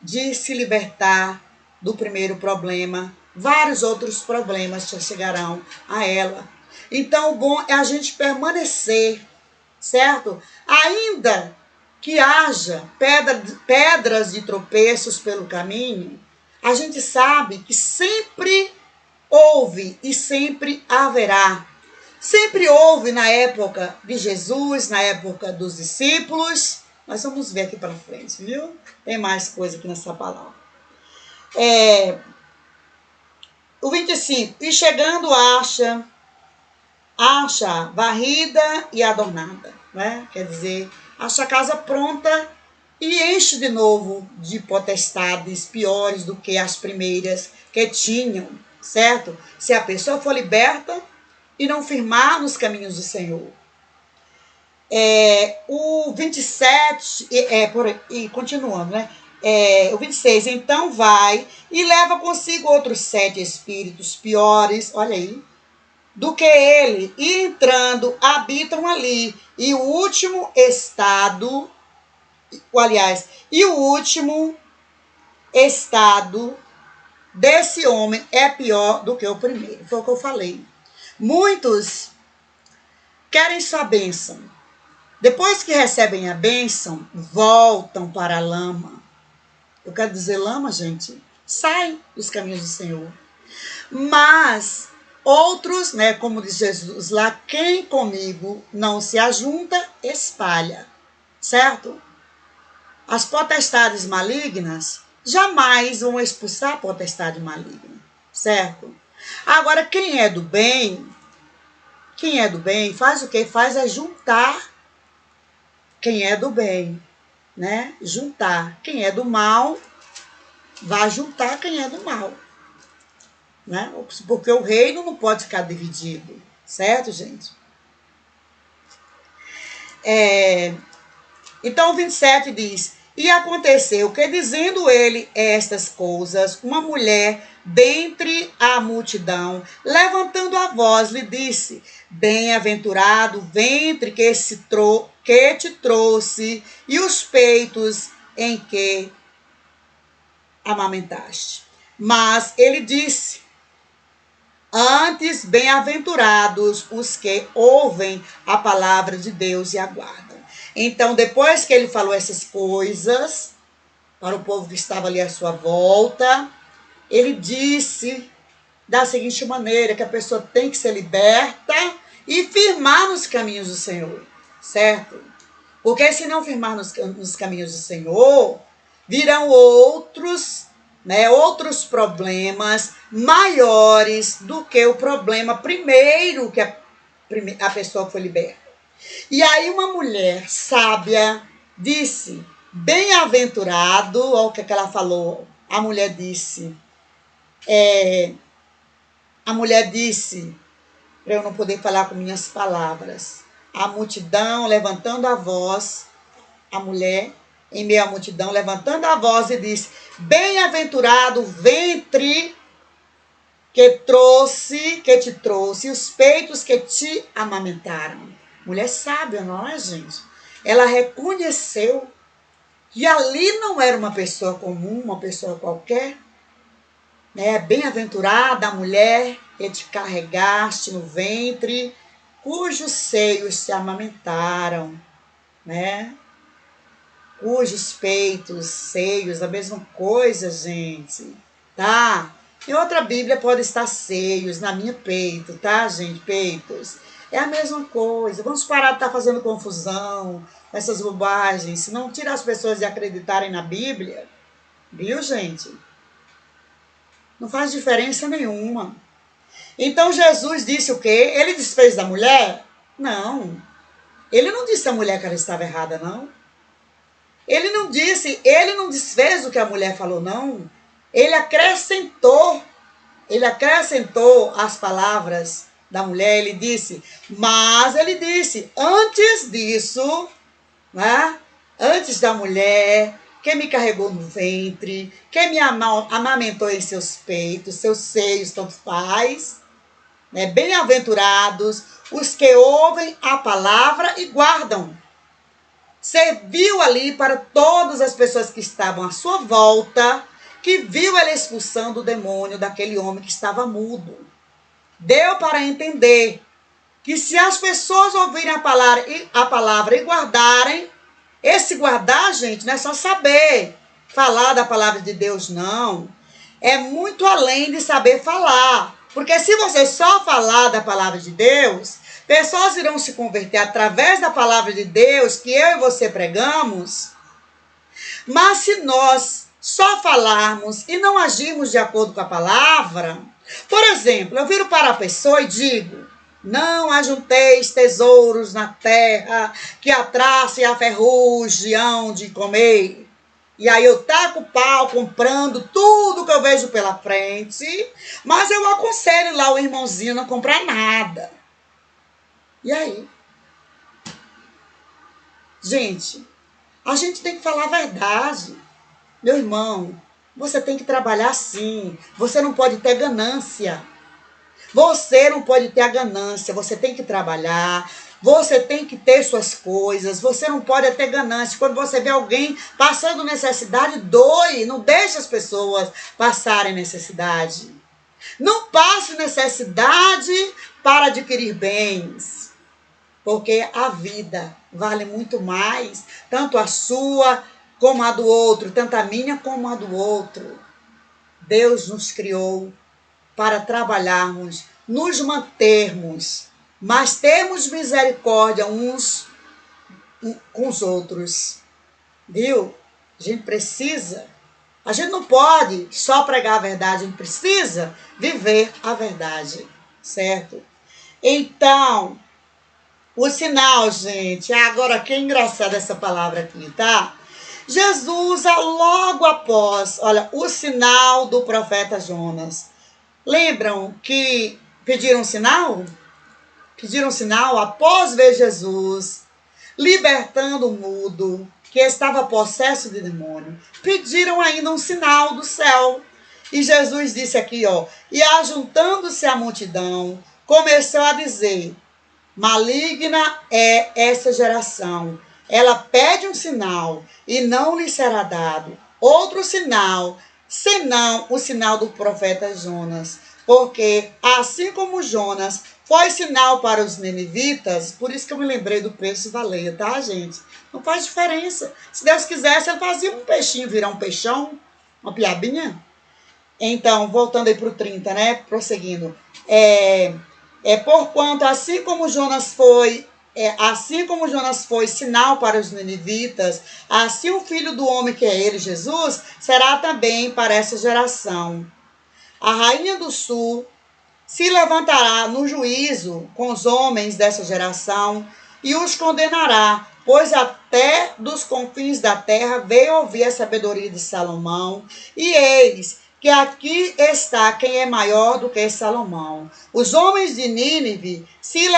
de se libertar do primeiro problema. Vários outros problemas já chegarão a ela. Então, o bom é a gente permanecer, certo? Ainda que haja pedras de tropeços pelo caminho, a gente sabe que sempre houve e sempre haverá. Sempre houve na época de Jesus, na época dos discípulos. Nós vamos ver aqui para frente, viu? Tem mais coisa aqui nessa palavra. O 25. E chegando acha varrida e adornada. Né? Quer dizer, acha a casa pronta e enche de novo de potestades piores do que as primeiras que tinham, certo? Se a pessoa for liberta e não firmar nos caminhos do Senhor. O 27, continuando, né? O 26, então vai e leva consigo outros 7 espíritos piores, olha aí, do que ele, e entrando, habitam ali. E o último estado desse homem é pior do que o primeiro. Foi o que eu falei. Muitos querem sua bênção. Depois que recebem a bênção, voltam para a lama. Eu quero dizer lama, gente. Sai dos caminhos do Senhor. Mas outros, né, como diz Jesus lá, quem comigo não se ajunta, espalha. Certo? As potestades malignas jamais vão expulsar a potestade maligna. Certo? Agora, quem é do bem, Quem é do bem faz o quê? Faz é juntar quem é do bem, né? Juntar. Quem é do mal vai juntar quem é do mal, né? Porque o reino não pode ficar dividido, certo, gente? Então o 27 diz: e aconteceu que, dizendo ele estas coisas, uma mulher dentre a multidão, levantando a voz, lhe disse: bem-aventurado o ventre que te trouxe e os peitos em que amamentaste. Mas ele disse: antes, bem-aventurados os que ouvem a palavra de Deus e aguardam. Então, depois que ele falou essas coisas para o povo que estava ali à sua volta, ele disse da seguinte maneira, que a pessoa tem que ser liberta e firmar nos caminhos do Senhor, certo? Porque se não firmar nos caminhos do Senhor, virão outros problemas maiores do que o problema primeiro que a pessoa foi liberta. E aí uma mulher sábia disse: bem-aventurado, olha o que ela falou. A mulher disse, para eu não poder falar com minhas palavras, a multidão levantando a voz, a mulher em meio à multidão levantando a voz e disse: bem-aventurado o ventre que te trouxe, e os peitos que te amamentaram. Mulher sábia, não é, gente? Ela reconheceu que ali não era uma pessoa comum, uma pessoa qualquer, né? Bem-aventurada a mulher que te carregaste no ventre, cujos seios te amamentaram, né? Cujos peitos, seios, a mesma coisa, gente, tá? Em outra Bíblia pode estar seios, na minha peito, tá, gente? Peitos. É a mesma coisa. Vamos parar de estar fazendo confusão com essas bobagens. Se não tira as pessoas de acreditarem na Bíblia, viu, gente? Não faz diferença nenhuma. Então Jesus disse o quê? Ele desfez da mulher? Não. Ele não disse à mulher que ela estava errada, não. Ele não desfez o que a mulher falou, não. Ele acrescentou as palavras da mulher, ele disse, antes disso, né? Antes da mulher, que me carregou no ventre, que me amamentou em seus peitos, seus seios, tanto faz, né? Bem-aventurados os que ouvem a palavra e guardam. Serviu ali para todas as pessoas que estavam à sua volta, que viu ele expulsando o demônio daquele homem que estava mudo. Deu para entender que se as pessoas ouvirem a palavra e guardarem, esse guardar, gente, não é só saber falar da palavra de Deus, não. É muito além de saber falar. Porque se você só falar da palavra de Deus, pessoas irão se converter através da palavra de Deus que eu e você pregamos. Mas se nós só falarmos e não agirmos de acordo com a palavra, por exemplo, eu viro para a pessoa e digo: não ajunteis tesouros na terra, que a traça e a ferrugem hão de comer. E aí eu taco o pau comprando tudo que eu vejo pela frente, mas eu aconselho lá o irmãozinho a não comprar nada. E aí? Gente, a gente tem que falar a verdade. Meu irmão, você tem que trabalhar sim. Você não pode ter ganância. Você não pode ter a ganância. Você tem que trabalhar. Você tem que ter suas coisas. Você não pode ter ganância. Quando você vê alguém passando necessidade, doe. Não deixe as pessoas passarem necessidade. Não passe necessidade para adquirir bens. Porque a vida vale muito mais, tanto a sua como a do outro, tanto a minha como a do outro. Deus nos criou para trabalharmos, nos mantermos, mas termos misericórdia uns com os outros. Viu? A gente não pode só pregar a verdade, a gente precisa viver a verdade, certo? Então, o sinal, gente, agora que engraçada essa palavra aqui, tá? Jesus, logo após, olha, o sinal do profeta Jonas. Lembram que pediram um sinal? Pediram um sinal após ver Jesus libertando o mudo, que estava possesso de demônio. Pediram ainda um sinal do céu. E Jesus disse aqui, ó, e ajuntando-se a multidão, começou a dizer: maligna é essa geração. Ela pede um sinal e não lhe será dado outro sinal, senão o sinal do profeta Jonas. Porque assim como Jonas foi sinal para os ninivitas, por isso que eu me lembrei do peixe baleia, tá, gente? Não faz diferença. Se Deus quisesse, ele fazia um peixinho virar um peixão, uma piabinha. Então, voltando aí para o 30, né? Prosseguindo. Porquanto, assim como Jonas foi sinal para os ninivitas, assim o Filho do Homem, que é ele, Jesus, será também para essa geração. A rainha do sul se levantará no juízo com os homens dessa geração e os condenará, pois até dos confins da terra veio ouvir a sabedoria de Salomão, e eis que aqui está quem é maior do que Salomão. Os homens de Nínive se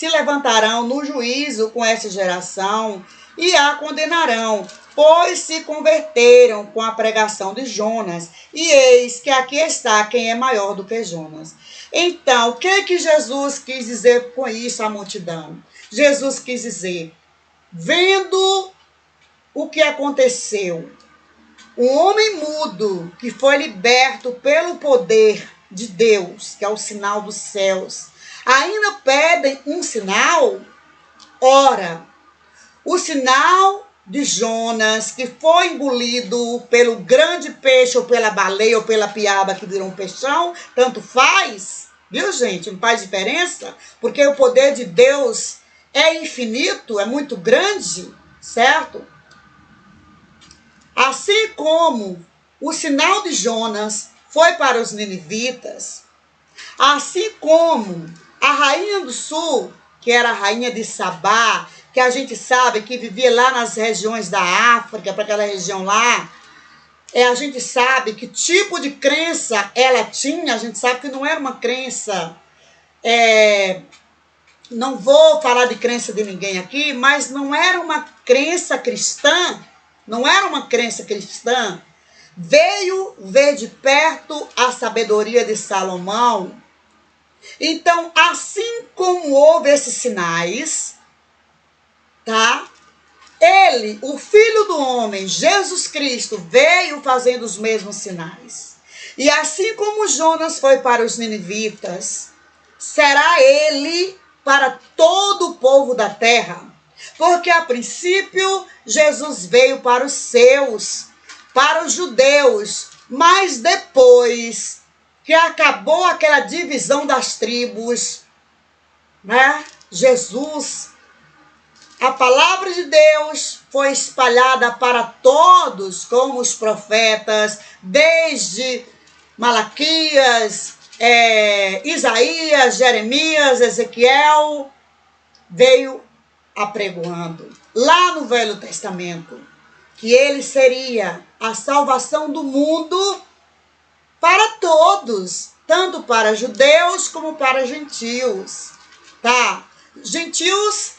levantarão no juízo com essa geração e a condenarão, pois se converteram com a pregação de Jonas, e eis que aqui está quem é maior do que Jonas. Então, o que Jesus quis dizer com isso à multidão? Jesus quis dizer, vendo o que aconteceu, um homem mudo que foi liberto pelo poder de Deus, que é o sinal dos céus, ainda pedem um sinal? Ora, o sinal de Jonas, que foi engolido pelo grande peixe, ou pela baleia, ou pela piaba que virou um peixão, tanto faz, viu, gente? Não faz diferença, porque o poder de Deus é infinito, é muito grande, certo? Assim como o sinal de Jonas foi para os ninivitas, assim como a rainha do sul, que era a rainha de Sabá, que a gente sabe que vivia lá nas regiões da África, para aquela região lá, a gente sabe que tipo de crença ela tinha, a gente sabe que não era uma crença, não vou falar de crença de ninguém aqui, mas não era uma crença cristã, veio ver de perto a sabedoria de Salomão. Então, assim como houve esses sinais, tá? Ele, o Filho do Homem, Jesus Cristo, veio fazendo os mesmos sinais. E assim como Jonas foi para os ninivitas, será ele para todo o povo da terra. Porque a princípio Jesus veio para os seus, para os judeus, mas depois que acabou aquela divisão das tribos, né? Jesus, a palavra de Deus foi espalhada para todos, como os profetas, desde Malaquias, Isaías, Jeremias, Ezequiel, veio apregoando lá no Velho Testamento que ele seria a salvação do mundo para todos, tanto para judeus como para gentios, tá? Gentios,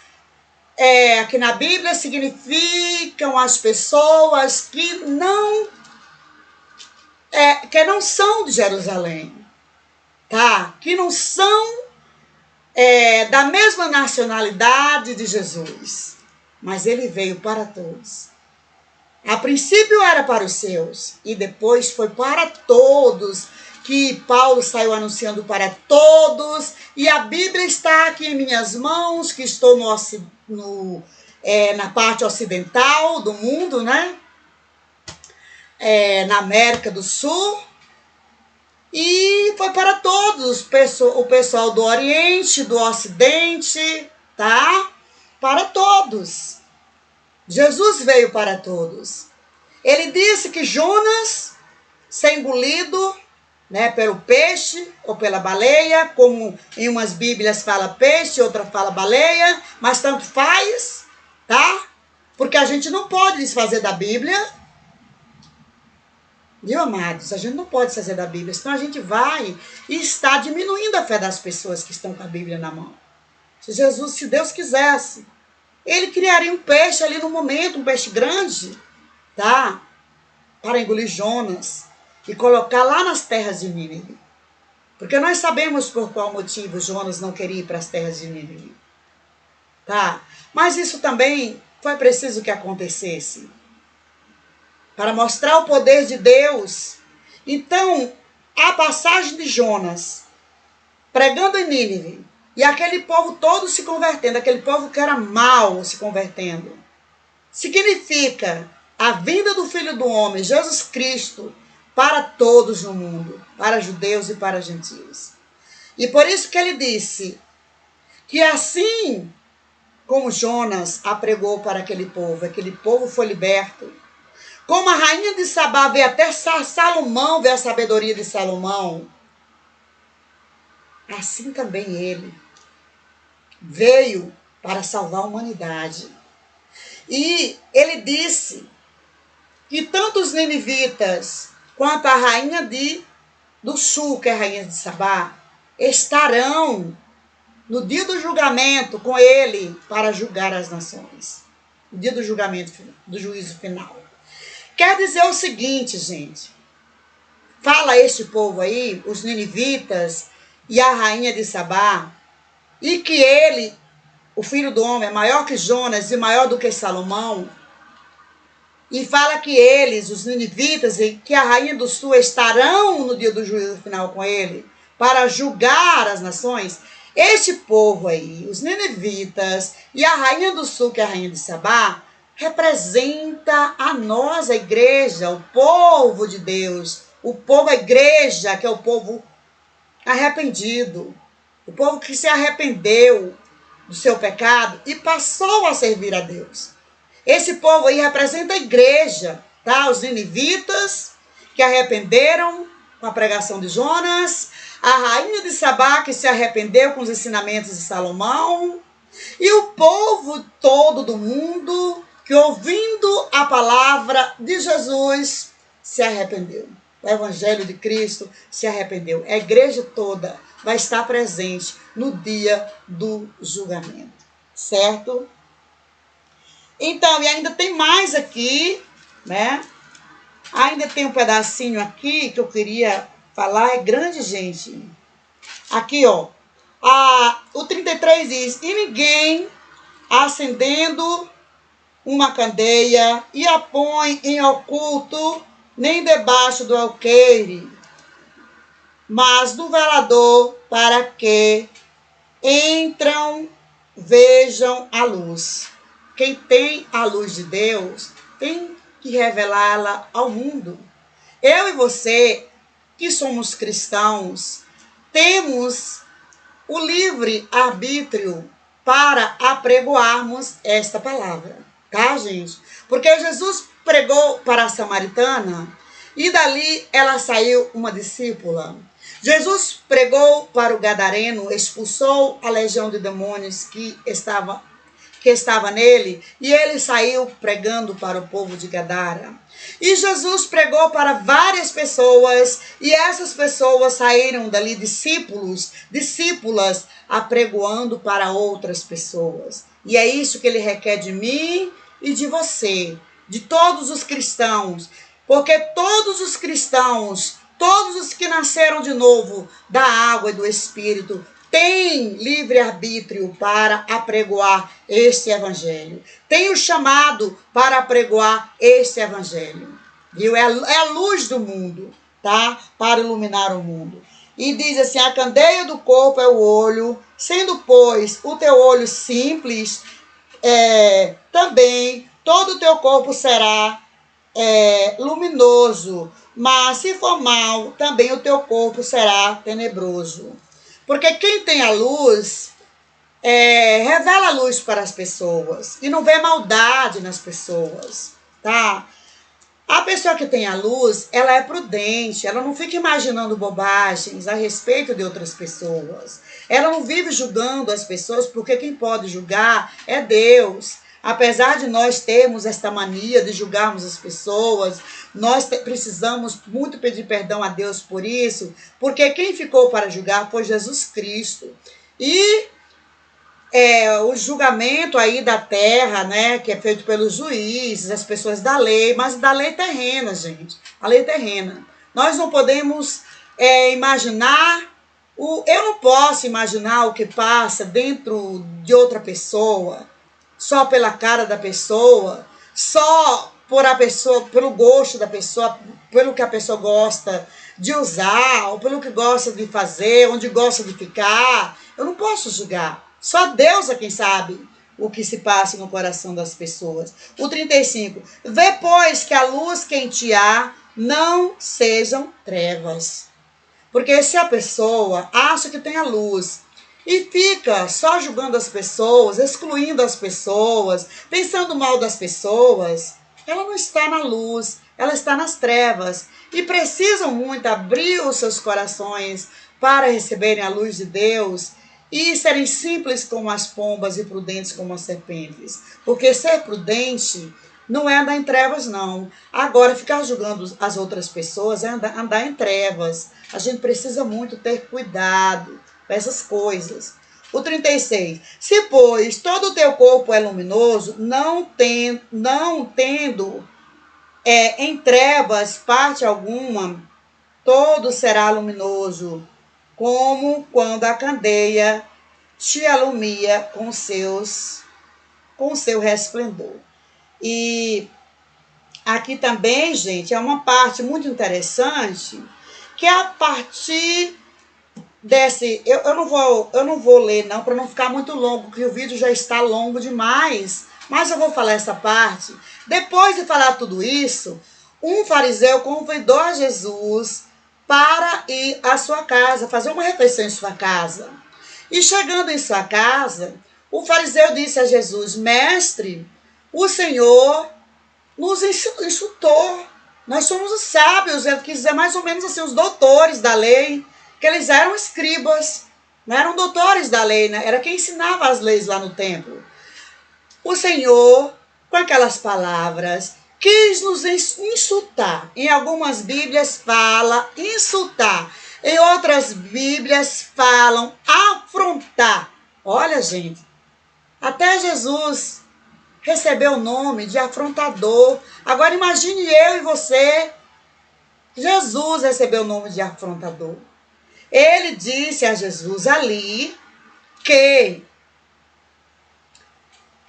aqui na Bíblia, significam as pessoas que não são de Jerusalém, tá? Que não são da mesma nacionalidade de Jesus, mas ele veio para todos. A princípio era para os seus, e depois foi para todos, que Paulo saiu anunciando para todos, e a Bíblia está aqui em minhas mãos, que estou na parte ocidental do mundo, né? Na América do Sul, e foi para todos, o pessoal do Oriente, do Ocidente, tá? Para todos. Jesus veio para todos. Ele disse que Jonas ser engolido, né, pelo peixe ou pela baleia, como em umas bíblias fala peixe, outra fala baleia, mas tanto faz, tá? Porque a gente não pode desfazer da Bíblia, viu, amados? A gente não pode desfazer da Bíblia, senão a gente vai e está diminuindo a fé das pessoas que estão com a Bíblia na mão. Se Deus quisesse, ele criaria um peixe ali no momento, um peixe grande, tá? Para engolir Jonas e colocar lá nas terras de Nínive. Porque nós sabemos por qual motivo Jonas não queria ir para as terras de Nínive. Tá? Mas isso também foi preciso que acontecesse. Para mostrar o poder de Deus. Então, a passagem de Jonas pregando em Nínive e aquele povo todo se convertendo, aquele povo que era mau se convertendo, significa a vinda do Filho do Homem, Jesus Cristo, para todos no mundo, para judeus e para gentios. E por isso que ele disse que assim como Jonas apregou para aquele povo foi liberto. Como a rainha de Sabá veio até Salomão, ver a sabedoria de Salomão, assim também ele veio para salvar a humanidade. E ele disse que tanto os ninivitas quanto a rainha do sul, que é a rainha de Sabá, estarão no dia do julgamento com ele para julgar as nações. No dia do julgamento, do juízo final. Quer dizer o seguinte, gente. Fala este povo aí, os ninivitas e a rainha de Sabá, e que ele, o filho do homem, é maior que Jonas e maior do que Salomão. E fala que eles, os ninivitas, e que a rainha do sul estarão no dia do juízo final com ele para julgar as nações. Este povo aí, os ninivitas e a rainha do sul, que é a rainha de Sabá, representa a nós, a igreja, o povo de Deus, o povo, a igreja, que é o povo arrependido, o povo que se arrependeu do seu pecado e passou a servir a Deus. Esse povo aí representa a igreja, tá? Os ninivitas que arrependeram com a pregação de Jonas, a rainha de Sabá que se arrependeu com os ensinamentos de Salomão, e o povo todo do mundo que, ouvindo a palavra de Jesus, se arrependeu. O evangelho de Cristo se arrependeu. A igreja toda vai estar presente no dia do julgamento. Certo? Então, e ainda tem mais aqui, né? Ainda tem um pedacinho aqui que eu queria falar, é grande, gente. Aqui, ó. O 33 diz: e ninguém, acendendo uma candeia, e a põe em oculto, nem debaixo do alqueire, mas no velador, para que entram, vejam a luz. Quem tem a luz de Deus tem que revelá-la ao mundo. Eu e você, que somos cristãos, temos o livre arbítrio para apregoarmos esta palavra, tá, gente? Porque Jesus pregou para a samaritana e dali ela saiu uma discípula. Jesus pregou para o gadareno, expulsou a legião de demônios que estava nele, e ele saiu pregando para o povo de Gadara. E Jesus pregou para várias pessoas, e essas pessoas saíram dali discípulas, apregoando para outras pessoas. E é isso que ele requer de mim e de você, de todos os cristãos, porque todos os cristãos, todos os que nasceram de novo da água e do Espírito, tem livre-arbítrio para apregoar este evangelho. Tem o chamado para apregoar este evangelho. Viu? É a luz do mundo, tá? Para iluminar o mundo. E diz assim: a candeia do corpo é o olho, sendo, pois, o teu olho simples, também todo o teu corpo será luminoso. Mas se for mal, também o teu corpo será tenebroso. Porque quem tem a luz, revela a luz para as pessoas. E não vê maldade nas pessoas, tá? A pessoa que tem a luz, ela é prudente, ela não fica imaginando bobagens a respeito de outras pessoas. Ela não vive julgando as pessoas, porque quem pode julgar é Deus. Apesar de nós termos esta mania de julgarmos as pessoas, nós precisamos muito pedir perdão a Deus por isso, porque quem ficou para julgar foi Jesus Cristo. E o julgamento aí da terra, né, que é feito pelos juízes, as pessoas da lei, mas da lei terrena, gente, a lei terrena. Nós não podemos imaginar, eu não posso imaginar o que passa dentro de outra pessoa, só pela cara da pessoa, só por a pessoa, pelo gosto da pessoa, pelo que a pessoa gosta de usar, ou pelo que gosta de fazer, onde gosta de ficar. Eu não posso julgar. Só Deus é quem sabe o que se passa no coração das pessoas. O 35. Vê, pois, que a luz que em ti há não sejam trevas. Porque se a pessoa acha que tem a luz e fica só julgando as pessoas, excluindo as pessoas, pensando mal das pessoas, ela não está na luz, ela está nas trevas. E precisam muito abrir os seus corações para receberem a luz de Deus e serem simples como as pombas e prudentes como as serpentes. Porque ser prudente não é andar em trevas, não. Agora, ficar julgando as outras pessoas é andar em trevas. A gente precisa muito ter cuidado com essas coisas. O 36. Se, pois, todo o teu corpo é luminoso, não tendo em trevas parte alguma, todo será luminoso, como quando a candeia te alumia com seu resplendor. E aqui também, gente, é uma parte muito interessante, que é a partir desse... Eu não vou ler, não, para não ficar muito longo, porque o vídeo já está longo demais, mas eu vou falar essa parte. Depois de falar tudo isso, um fariseu convidou a Jesus para ir à sua casa, fazer uma refeição em sua casa. E chegando em sua casa, o fariseu disse a Jesus: Mestre, o Senhor nos insultou. Nós somos os sábios, ele quis dizer mais ou menos assim, os doutores da lei, que eles eram escribas, não eram doutores da lei, né? Era quem ensinava as leis lá no templo. O Senhor, com aquelas palavras, quis nos insultar. Em algumas Bíblias fala insultar. Em outras Bíblias falam afrontar. Olha, gente, até Jesus recebeu o nome de afrontador. Agora imagine eu e você. Jesus recebeu o nome de afrontador. Ele disse a Jesus ali que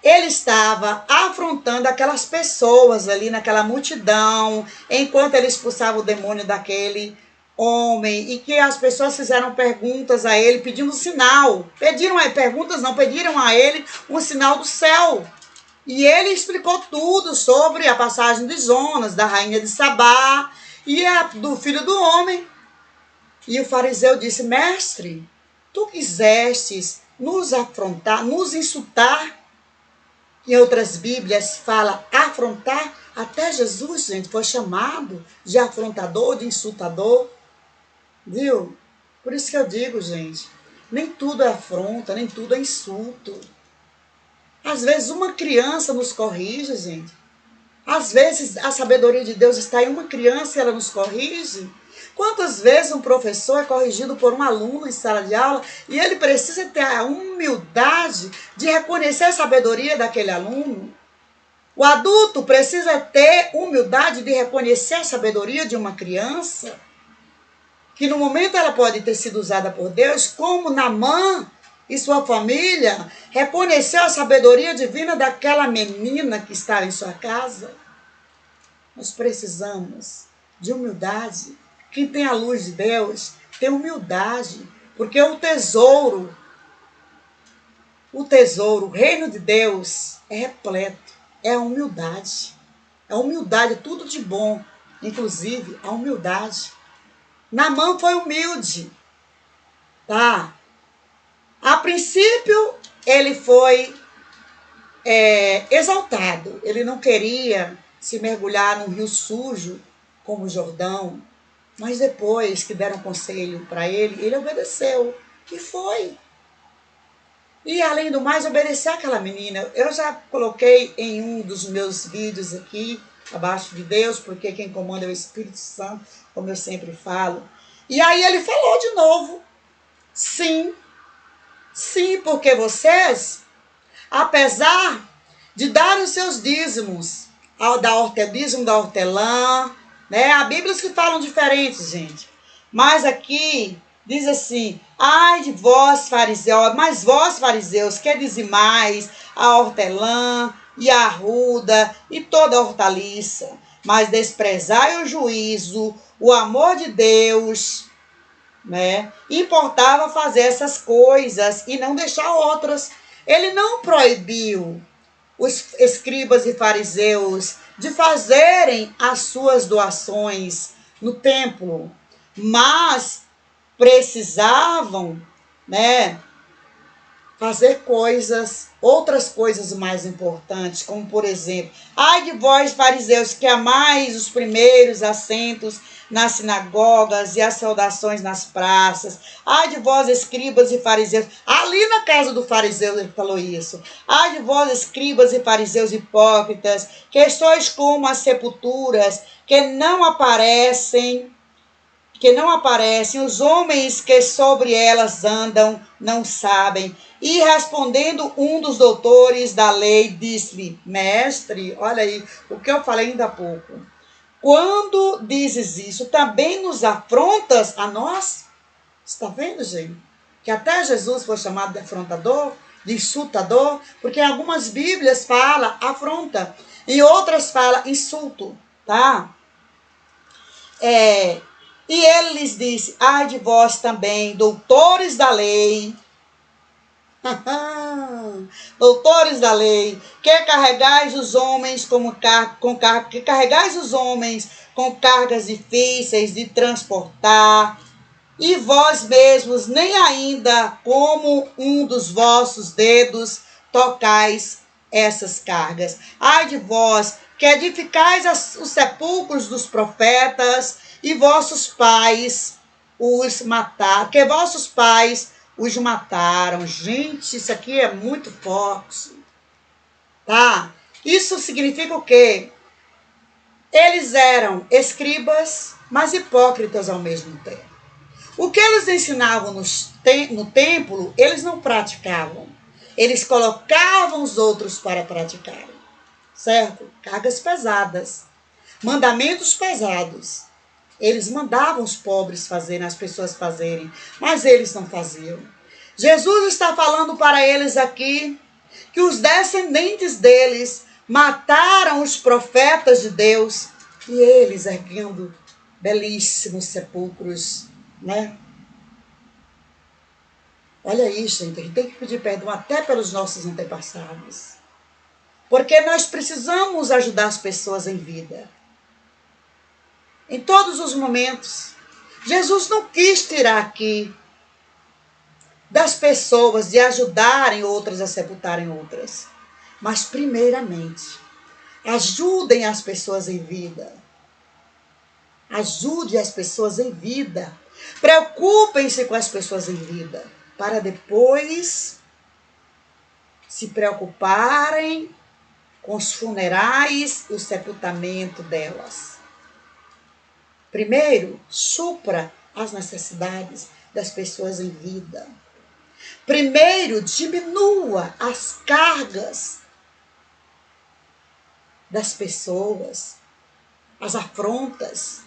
ele estava afrontando aquelas pessoas ali naquela multidão, enquanto ele expulsava o demônio daquele homem, e que as pessoas fizeram perguntas a ele, pedindo um sinal. Pediram a ele um sinal do céu. E ele explicou tudo sobre a passagem de Jonas, da rainha de Sabá e do filho do homem. E o fariseu disse: Mestre, tu quisestes nos afrontar, nos insultar. Em outras Bíblias fala afrontar. Até Jesus, gente, foi chamado de afrontador, de insultador. Viu? Por isso que eu digo, gente, nem tudo é afronta, nem tudo é insulto. Às vezes uma criança nos corrige, gente. Às vezes a sabedoria de Deus está em uma criança e ela nos corrige. Quantas vezes um professor é corrigido por um aluno em sala de aula e ele precisa ter a humildade de reconhecer a sabedoria daquele aluno? O adulto precisa ter humildade de reconhecer a sabedoria de uma criança, que no momento ela pode ter sido usada por Deus, como Naamã e sua família reconheceu a sabedoria divina daquela menina que está em sua casa. Nós precisamos de humildade. Quem tem a luz de Deus tem humildade, porque o tesouro, o reino de Deus é repleto, é a humildade. A humildade é tudo de bom, inclusive a humildade. Naamã foi humilde, tá? A princípio, ele foi exaltado. Ele não queria se mergulhar num rio sujo como o Jordão. Mas depois que deram conselho para ele obedeceu. E foi. E além do mais, obedeceu aquela menina. Eu já coloquei em um dos meus vídeos aqui, abaixo de Deus, porque quem comanda é o Espírito Santo, como eu sempre falo. E aí ele falou de novo. Sim, sim, porque vocês, apesar de dar os seus dízimos, dízimo da hortelã, né? Há Bíblias que falam diferente, gente. Mas aqui diz assim: ai de vós, fariseus, mas vós, fariseus, que dizimais a hortelã e a arruda e toda a hortaliça, mas desprezai o juízo, o amor de Deus, né? Importava fazer essas coisas e não deixar outras. Ele não proibiu os escribas e fariseus de fazerem as suas doações no templo, mas precisavam, né, fazer outras coisas mais importantes, como por exemplo, ai de vós, fariseus, que amais os primeiros assentos nas sinagogas e as saudações nas praças. Ai de vós, escribas e fariseus. Ali na casa do fariseu ele falou isso. Ai de vós, escribas e fariseus hipócritas, que sois como as sepulturas que não aparecem, os homens que sobre elas andam não sabem. E respondendo um dos doutores da lei, disse-lhe: mestre, olha aí o que eu falei ainda há pouco. Quando dizes isso, também nos afrontas a nós? Está vendo, gente? Que até Jesus foi chamado de afrontador, de insultador, porque em algumas Bíblias fala afronta, em outras fala insulto, tá? E ele lhes disse: ai de vós também, doutores da lei, doutores da lei, que carregais os homens com cargas difíceis de transportar, e vós mesmos nem ainda como um dos vossos dedos tocais essas cargas. Ai de vós, que edificais os sepulcros dos profetas, e vossos pais os mataram, que vossos pais os mataram. Gente, isso aqui é muito forte, tá? Isso significa o quê? Eles eram escribas, mas hipócritas ao mesmo tempo. O que eles ensinavam no templo, eles não praticavam. Eles colocavam os outros para praticarem, certo? Cargas pesadas, mandamentos pesados. Eles mandavam os pobres fazerem, as pessoas fazerem, mas eles não faziam. Jesus está falando para eles aqui que os descendentes deles mataram os profetas de Deus e eles erguendo belíssimos sepulcros, né? Olha isso, gente, a gente tem que pedir perdão até pelos nossos antepassados. Porque nós precisamos ajudar as pessoas em vida. Em todos os momentos. Jesus não quis tirar aqui das pessoas de ajudarem outras a sepultarem outras. Mas, primeiramente, ajudem as pessoas em vida. Ajude as pessoas em vida. Preocupem-se com as pessoas em vida. Para depois se preocuparem com os funerais e o sepultamento delas. Primeiro, supra as necessidades das pessoas em vida. Primeiro, diminua as cargas das pessoas, as afrontas.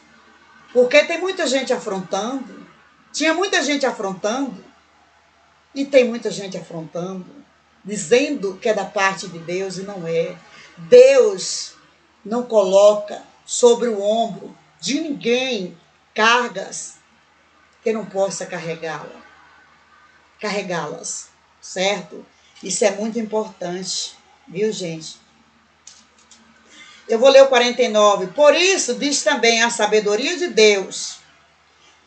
Porque tem muita gente afrontando. Tinha muita gente afrontando. E tem muita gente afrontando, dizendo que é da parte de Deus e não é. Deus não coloca sobre o ombro de ninguém cargas que não possa carregá-las, certo? Isso é muito importante, viu, gente? Eu vou ler o 49. Por isso, diz também a sabedoria de Deus,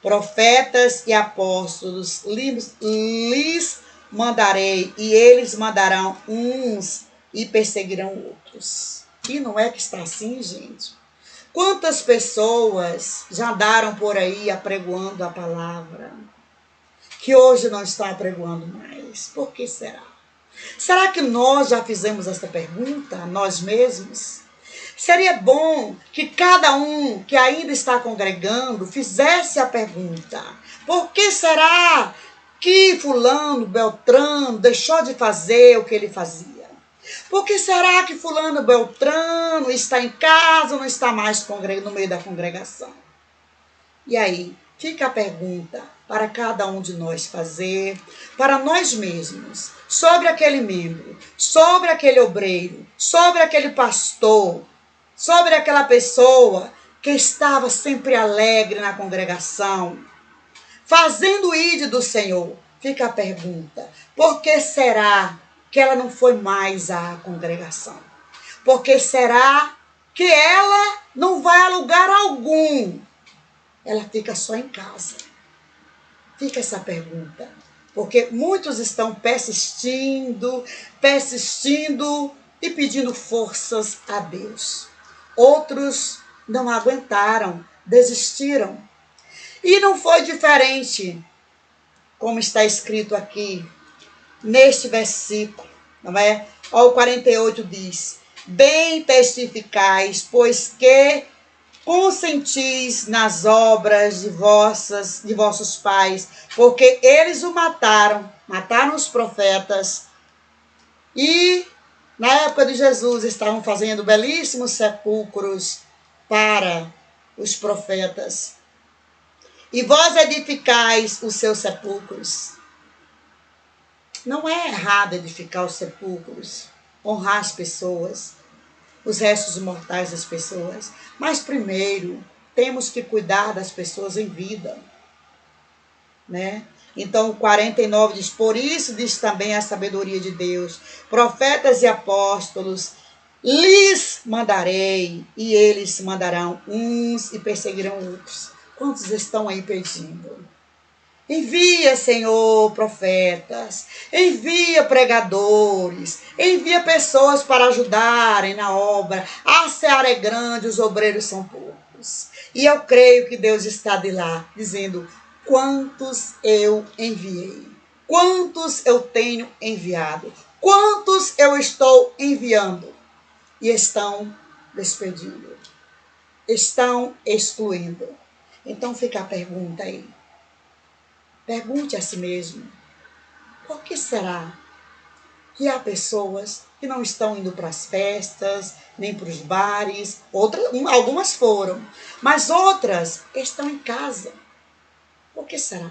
profetas e apóstolos lhes mandarei, e eles mandarão uns e perseguirão outros. E não é que está assim, gente? Quantas pessoas já andaram por aí apregoando a palavra, que hoje não estão apregoando mais? Por que será? Será que nós já fizemos essa pergunta a nós mesmos? Seria bom que cada um que ainda está congregando fizesse a pergunta: por que será que fulano, Beltrano deixou de fazer o que ele fazia? Por que será que fulano, Beltrano está em casa, não está mais no meio da congregação? E aí, fica a pergunta para cada um de nós fazer, para nós mesmos, sobre aquele membro, sobre aquele obreiro, sobre aquele pastor, sobre aquela pessoa que estava sempre alegre na congregação, fazendo o ide do Senhor. Fica a pergunta: por que será que ela não foi mais à congregação? Por que será que ela não vai a lugar algum? Ela fica só em casa? Fica essa pergunta. Porque muitos estão persistindo e pedindo forças a Deus. Outros não aguentaram, desistiram. E não foi diferente, como está escrito aqui, neste versículo, não é? O 48 diz: bem testificais, pois que consentis nas obras de vossos pais, porque eles o mataram os profetas, e na época de Jesus estavam fazendo belíssimos sepulcros para os profetas. E vós edificais os seus sepulcros. Não é errado edificar os sepulcros, honrar as pessoas, os restos mortais das pessoas. Mas primeiro, temos que cuidar das pessoas em vida, né? Então, o 49 diz: por isso diz também a sabedoria de Deus: profetas e apóstolos lhes mandarei, e eles mandarão uns e perseguirão outros. Quantos estão aí pedindo? Envia, Senhor, profetas, envia pregadores, envia pessoas para ajudarem na obra. A seara é grande, os obreiros são poucos. E eu creio que Deus está de lá, dizendo: quantos eu enviei? Quantos eu tenho enviado? Quantos eu estou enviando? E estão despedindo, estão excluindo. Então fica a pergunta aí. Pergunte a si mesmo: por que será que há pessoas que não estão indo para as festas, nem para os bares? Algumas foram, mas outras estão em casa. Por que será?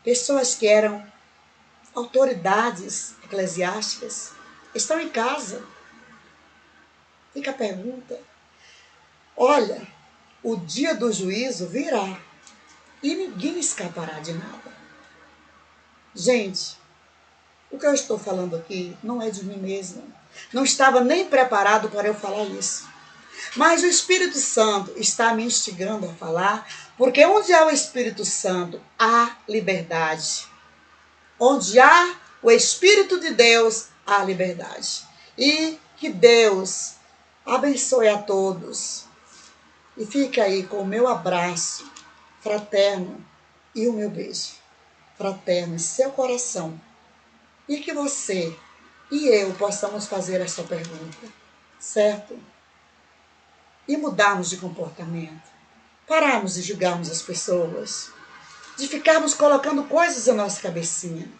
Pessoas que eram autoridades eclesiásticas estão em casa. Fica a pergunta. Olha, o dia do juízo virá e ninguém escapará de nada. Gente, o que eu estou falando aqui não é de mim mesma. Não estava nem preparado para eu falar isso. Mas o Espírito Santo está me instigando a falar, porque onde há o Espírito Santo, há liberdade. Onde há o Espírito de Deus, há liberdade. E que Deus abençoe a todos. E fica aí com o meu abraço fraterno e o meu beijo fraterno em seu coração. E que você e eu possamos fazer essa pergunta, certo? E mudarmos de comportamento. Pararmos de julgarmos as pessoas, de ficarmos colocando coisas na nossa cabecinha.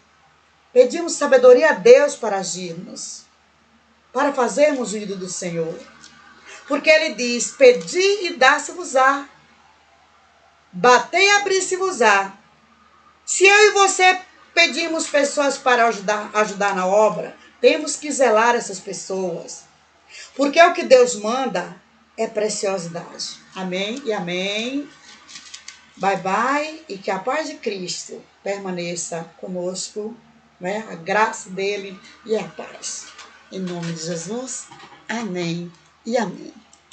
Pedimos sabedoria a Deus para agirmos, para fazermos o ídolo do Senhor. Porque Ele diz: pedi e dá-se-vos-á, batei e abri-se-vos-á. Se eu e você pedimos pessoas para ajudar na obra, temos que zelar essas pessoas. Porque o que Deus manda é preciosidade. Amém e amém. Bye, bye. E que a paz de Cristo permaneça conosco, né? A graça dele e a paz. Em nome de Jesus, amém e amém.